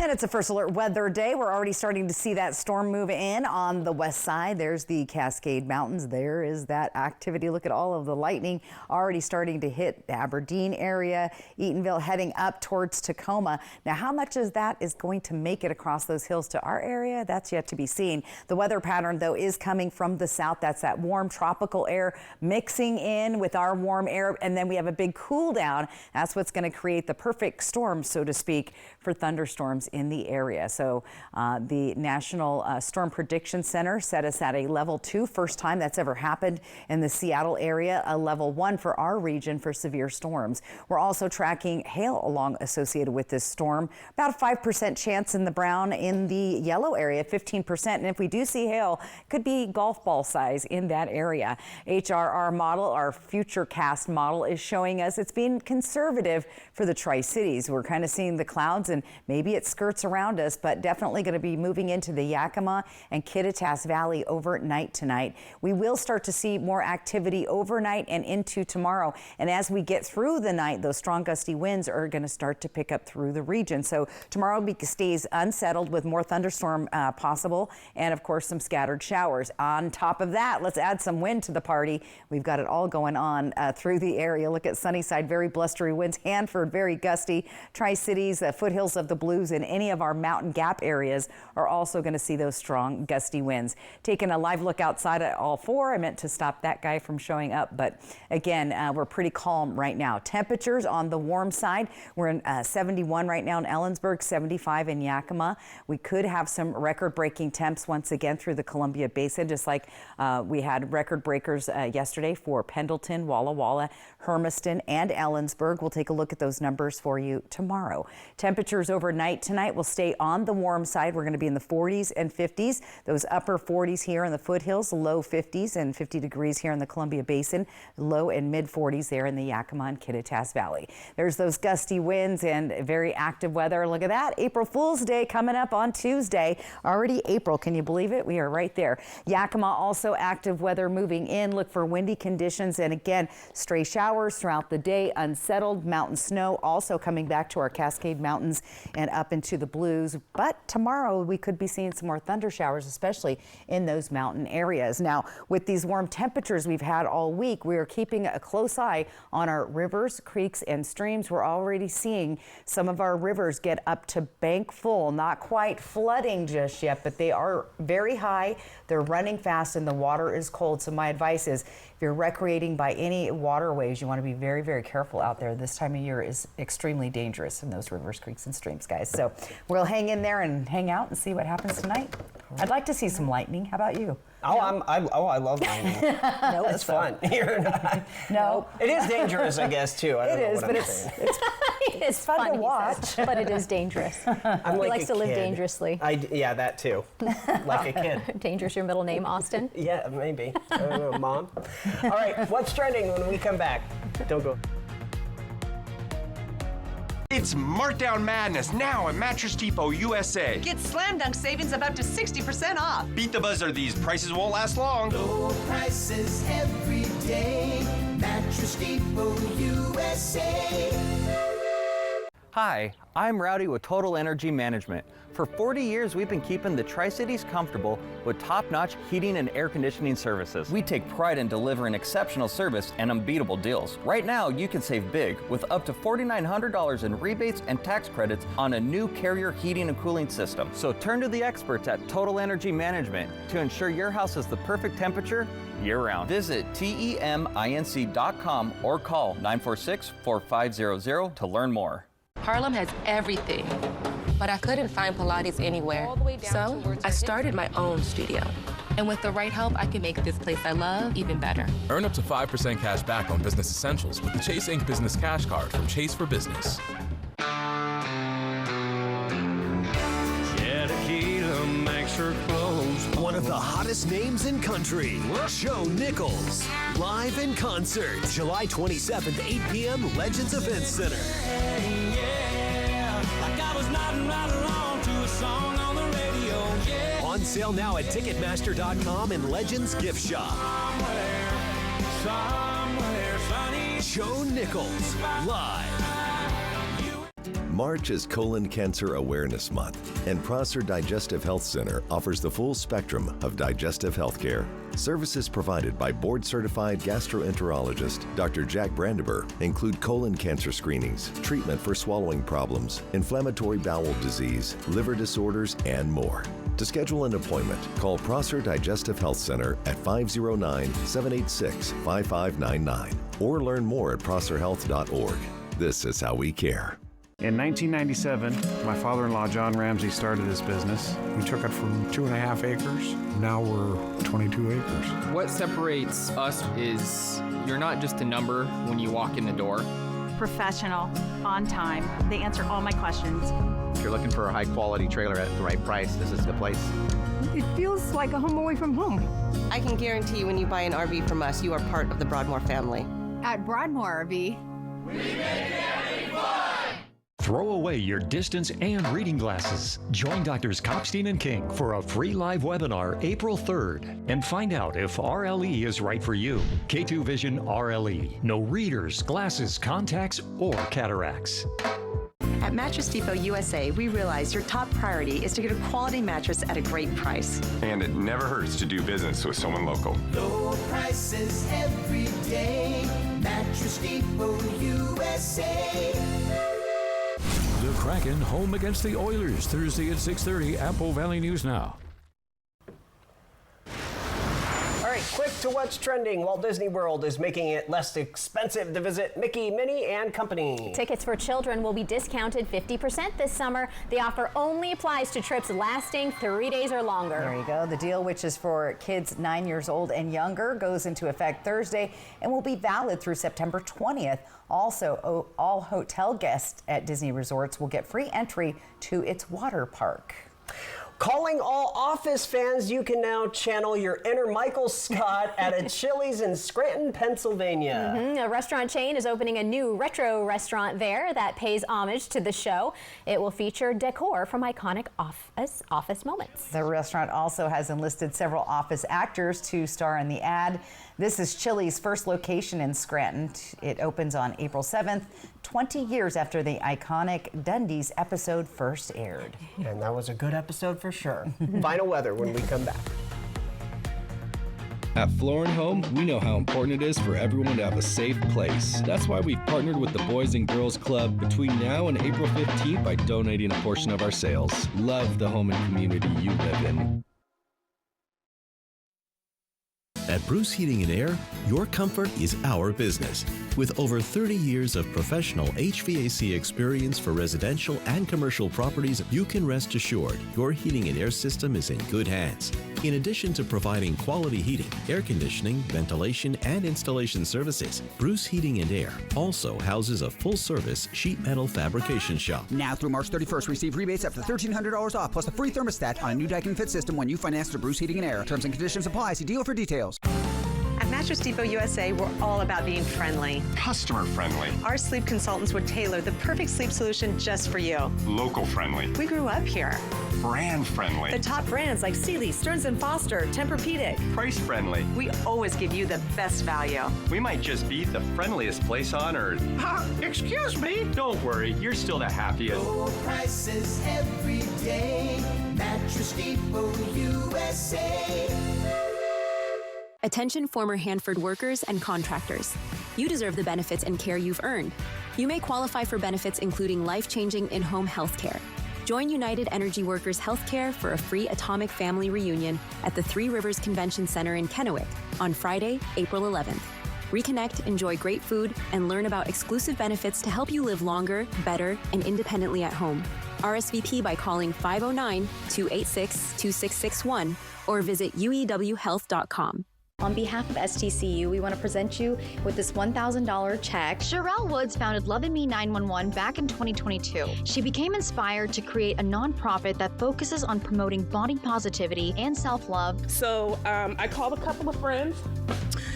[SPEAKER 2] And it's a First Alert weather day. We're already starting to see that storm move in on the west side. There's the Cascade Mountains. There is that activity. Look at all of the lightning already starting to hit the Aberdeen area, Eatonville, heading up towards Tacoma. Now, how much of that is going to make it across those hills to our area? That's yet to be seen. The weather pattern, though, is coming from the south. That's that warm tropical air mixing in with our warm air. And then we have a big cool down. That's what's going to create the perfect storm, so to speak, for thunderstorms in the area. So the National Storm Prediction Center set us at a level 2, first time that's ever happened in the Seattle area, a level 1 for our region for severe storms. We're also tracking hail along associated with this storm, about a 5% chance in the brown, in the yellow area, 15%. And if we do see hail, it could be golf ball size in that area. HRR model, our Futurecast model, is showing us it's being conservative for the Tri-Cities. We're kind of seeing the clouds, and maybe it skirts around us, but definitely going to be moving into the Yakima and Kittitas Valley overnight tonight. We will start to see more activity overnight and into tomorrow. And as we get through the night, those strong gusty winds are going to start to pick up through the region. So tomorrow stays unsettled with more thunderstorm possible, and of course some scattered showers. On top of that, let's add some wind to the party. We've got it all going on through the area. Look at Sunnyside, very blustery winds. Hanford, very gusty. Tri-Cities, foothills of the Blues, and and any of our mountain gap areas are also going to see those strong gusty winds. Taking a live look outside at all 4. I meant to stop that guy from showing up, but again, we're pretty calm right now. Temperatures on the warm side, we're in 71 right now in Ellensburg, 75 in Yakima. We could have some record-breaking temps once again through the Columbia Basin, just like we had record breakers yesterday for Pendleton, Walla Walla, Hermiston, and Ellensburg. We'll take a look at those numbers for you tomorrow. Temperatures overnight tonight will stay on the warm side. We're going to be in the 40s and 50s. Those upper 40s here in the foothills, low 50s and 50 degrees here in the Columbia Basin, low and mid 40s there in the Yakima and Kittitas Valley. There's those gusty winds and very active weather. Look at that. April Fool's Day coming up on Tuesday. Already April. Can you believe it? We are right there. Yakima also active weather moving in. Look for windy conditions and again, stray showers throughout the day. Unsettled mountain snow also coming back to our Cascade Mountains and up into the Blues. But tomorrow we could be seeing some more thunder showers, especially in those mountain areas. Now, with these warm temperatures we've had all week, we are keeping a close eye on our rivers, creeks, and streams. We're already seeing some of our rivers get up to bank full, not quite flooding just yet, but they are very high. They're running fast and the water is cold. So my advice is if you're recreating by any waterways, you want to be very, very careful out there. This time of year is extremely dangerous in those rivers, creeks, and streams, guys. So we'll hang in there and hang out and see what happens tonight. I'd like to see some lightning. How about you?
[SPEAKER 1] I love lightning.
[SPEAKER 2] No,
[SPEAKER 1] it's fun.
[SPEAKER 2] No.
[SPEAKER 1] It is dangerous, I guess, too. I don't know what I'm saying.
[SPEAKER 2] It's fun to watch.
[SPEAKER 8] But it is dangerous.
[SPEAKER 1] I'm
[SPEAKER 8] He
[SPEAKER 1] like
[SPEAKER 8] likes
[SPEAKER 1] a
[SPEAKER 8] to live
[SPEAKER 1] kid.
[SPEAKER 8] dangerously.
[SPEAKER 1] Yeah, that too. Like a kid.
[SPEAKER 8] Dangerous, your middle name, Austin?
[SPEAKER 1] Yeah, maybe. I don't know, Mom. All right, what's trending when we come back? Don't go.
[SPEAKER 3] It's Markdown Madness now at Mattress Depot USA.
[SPEAKER 5] Get slam dunk savings of up to 60% off.
[SPEAKER 3] Beat the buzzer, these prices won't last long.
[SPEAKER 11] Low prices every day. Mattress Depot USA.
[SPEAKER 20] Hi, I'm Rowdy with Total Energy Management. For 40 years, we've been keeping the Tri-Cities comfortable with top-notch heating and air conditioning services. We take pride in delivering exceptional service and unbeatable deals. Right now, you can save big with up to $4,900 in rebates and tax credits on a new Carrier heating and cooling system. So turn to the experts at Total Energy Management to ensure your house is the perfect temperature year-round. Visit TEMINC.com or call 946-4500 to learn more.
[SPEAKER 21] Harlem has everything, but I couldn't find Pilates anywhere. So I started my own studio. And with the right help, I can make this place I love even better.
[SPEAKER 23] Earn up to 5% cash back on business essentials with the Chase Inc. Business Cash Card from Chase for Business.
[SPEAKER 14] One of the hottest names in country, Joe Nichols. Live in concert, July 27th, 8 p.m., Legends Event Center. On sale now at Ticketmaster.com and Legends Gift Shop. Joe Nichols, live.
[SPEAKER 24] March is Colon Cancer Awareness Month, and Prosser Digestive Health Center offers the full spectrum of digestive health care. Services provided by board-certified gastroenterologist Dr. Jack Brandenburg include colon cancer screenings, treatment for swallowing problems, inflammatory bowel disease, liver disorders, and more. To schedule an appointment, call Prosser Digestive Health Center at 509-786-5599 or learn more at prosserhealth.org. This is how we care.
[SPEAKER 25] In 1997, my father-in-law, John Ramsey, started this business. We took it from 2.5 acres. Now we're 22 acres.
[SPEAKER 26] What separates us is you're not just a number when you walk in the door.
[SPEAKER 28] Professional, on time. They answer all my questions.
[SPEAKER 29] If you're looking for a high-quality trailer at the right price, this is the place.
[SPEAKER 28] It feels like a home away from home.
[SPEAKER 5] I can guarantee when you buy an RV from us, you are part of the Broadmoor family.
[SPEAKER 28] At Broadmoor RV,
[SPEAKER 11] we make everything fun!
[SPEAKER 32] Throw away your distance and reading glasses. Join Drs. Kopstein and King for a free live webinar April 3rd and find out if RLE is right for you. K2 Vision RLE. No readers, glasses, contacts, or cataracts.
[SPEAKER 33] At Mattress Depot USA, we realize your top priority is to get a quality mattress at a great price.
[SPEAKER 34] And it never hurts to do business with someone local.
[SPEAKER 11] Low prices every day. Mattress Depot USA.
[SPEAKER 14] The
[SPEAKER 30] Kraken home against the Oilers Thursday at 6:30. Apple Valley News Now.
[SPEAKER 1] All right, quick to what's trending. Walt Disney World is making it less expensive to visit Mickey, Minnie, and Company.
[SPEAKER 8] Tickets for children will be discounted 50% this summer. The offer only applies to trips lasting 3 days or longer.
[SPEAKER 2] There you go. The deal, which is for kids 9 years old and younger, goes into effect Thursday and will be valid through September 20th. Also, all hotel guests at Disney resorts will get free entry to its water park.
[SPEAKER 1] Calling all Office fans, you can now channel your inner Michael Scott at a Chili's in Scranton, Pennsylvania.
[SPEAKER 8] A restaurant chain is opening a new retro restaurant there that pays homage to the show. It will feature decor from iconic office moments.
[SPEAKER 2] The restaurant also has enlisted several Office actors to star in the ad. This is Chili's first location in Scranton. It opens on April 7th, 20 years after the iconic Dundies episode first aired.
[SPEAKER 1] And that was a good episode for sure. Final weather when we come back.
[SPEAKER 4] At Floor & Home, we know how important it is for everyone to have a safe place. That's why we've partnered with the Boys and Girls Club between now and April 15th by donating a portion of our sales. Love the home and community you live in.
[SPEAKER 6] At Bruce Heating and Air, your comfort is our business. With over 30 years of professional HVAC experience for residential and commercial properties, you can rest assured your heating and air system is in good hands. In addition to providing quality heating, air conditioning, ventilation, and installation services, Bruce Heating and Air also houses a full-service sheet metal fabrication shop.
[SPEAKER 7] Now through March 31st, receive rebates up to $1,300 off, plus a free thermostat on a new Daikin Fit system when you finance through Bruce Heating and Air. Terms and conditions apply. See deal for details.
[SPEAKER 33] At Mattress Depot USA, we're all about being friendly.
[SPEAKER 3] Customer friendly.
[SPEAKER 33] Our sleep consultants would tailor the perfect sleep solution just for you.
[SPEAKER 3] Local friendly.
[SPEAKER 33] We grew up here.
[SPEAKER 3] Brand friendly.
[SPEAKER 33] The top brands like Sealy, Stearns & Foster, Tempur-Pedic.
[SPEAKER 3] Price friendly.
[SPEAKER 33] We always give you the best value.
[SPEAKER 3] We might just be the friendliest place on earth. Excuse me? Don't worry, you're still the happiest.
[SPEAKER 11] Low prices every day. Mattress Depot USA.
[SPEAKER 9] Attention former Hanford workers and contractors. You deserve the benefits and care you've earned. You may qualify for benefits including life-changing in-home health care. Join United Energy Workers Healthcare for a free Atomic Family Reunion at the Three Rivers Convention Center in Kennewick on Friday, April 11th. Reconnect, enjoy great food, and learn about exclusive benefits to help you live longer, better, and independently at home. RSVP by calling 509-286-2661 or visit uewhealth.com.
[SPEAKER 10] On behalf of STCU, we want to present you with this $1,000 check.
[SPEAKER 12] Sherelle Woods founded Love & Me 911 back in 2022. She became inspired to create a nonprofit that focuses on promoting body positivity and self-love.
[SPEAKER 13] So I called a couple of friends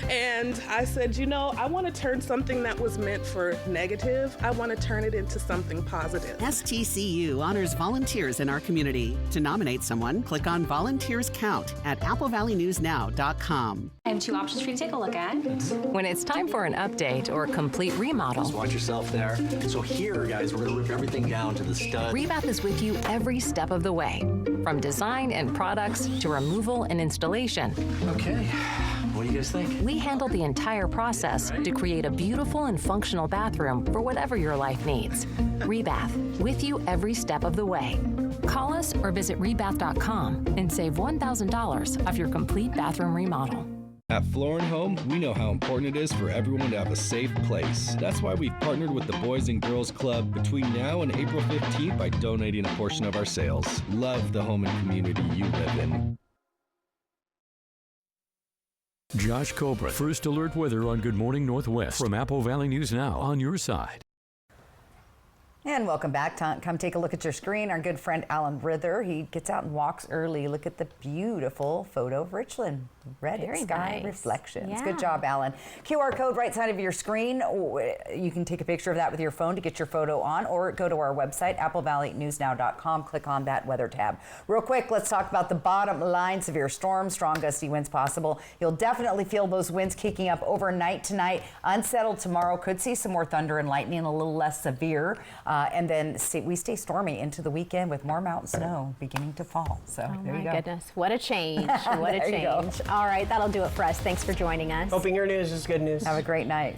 [SPEAKER 13] and I said, you know, I want to turn something that was meant for negative, I want to turn it into something positive.
[SPEAKER 15] STCU honors volunteers in our community. To nominate someone, click on Volunteers Count at AppleValleyNewsNow.com.
[SPEAKER 16] I have two options for you to take a look at. When it's time for an update or complete remodel.
[SPEAKER 17] Just watch yourself there. So here, guys, we're going to rip everything down to the stud.
[SPEAKER 16] Rebath is with you every step of the way, from design and products to removal and installation.
[SPEAKER 17] Okay, what do you guys think?
[SPEAKER 16] We handle the entire process to create a beautiful and functional bathroom for whatever your life needs. Rebath, with you every step of the way. Call us or visit rebath.com and save $1,000 off your complete bathroom remodel.
[SPEAKER 4] At Floor & Home, we know how important it is for everyone to have a safe place. That's why we've partnered with the Boys and Girls Club between now and April 15th by donating a portion of our sales. Love the home and community you live in.
[SPEAKER 30] Josh Cobra, First Alert Weather on Good Morning Northwest from Apple Valley News Now, on your side.
[SPEAKER 2] And welcome back. Come take a look at your screen. Our good friend Alan Rither, he gets out and walks early. Look at the beautiful photo of Richland. Red sky
[SPEAKER 8] nice.
[SPEAKER 2] reflections.
[SPEAKER 8] Yeah.
[SPEAKER 2] Good job, Alan. QR code right side of your screen. You can take a picture of that with your phone to get your photo on, or go to our website, AppleValleyNewsNow.com. Click on that weather tab. Real quick, let's talk about the bottom line. Severe storms, strong gusty winds possible. You'll definitely feel those winds kicking up overnight tonight. Unsettled tomorrow. Could see some more thunder and lightning, a little less severe. And then we stay stormy into the weekend with more mountain snow beginning to fall. So there you go.
[SPEAKER 8] Oh my goodness, what a change. What a change. All right, that'll do it for us. Thanks for joining us.
[SPEAKER 1] Hoping your news is good news.
[SPEAKER 2] Have a great night.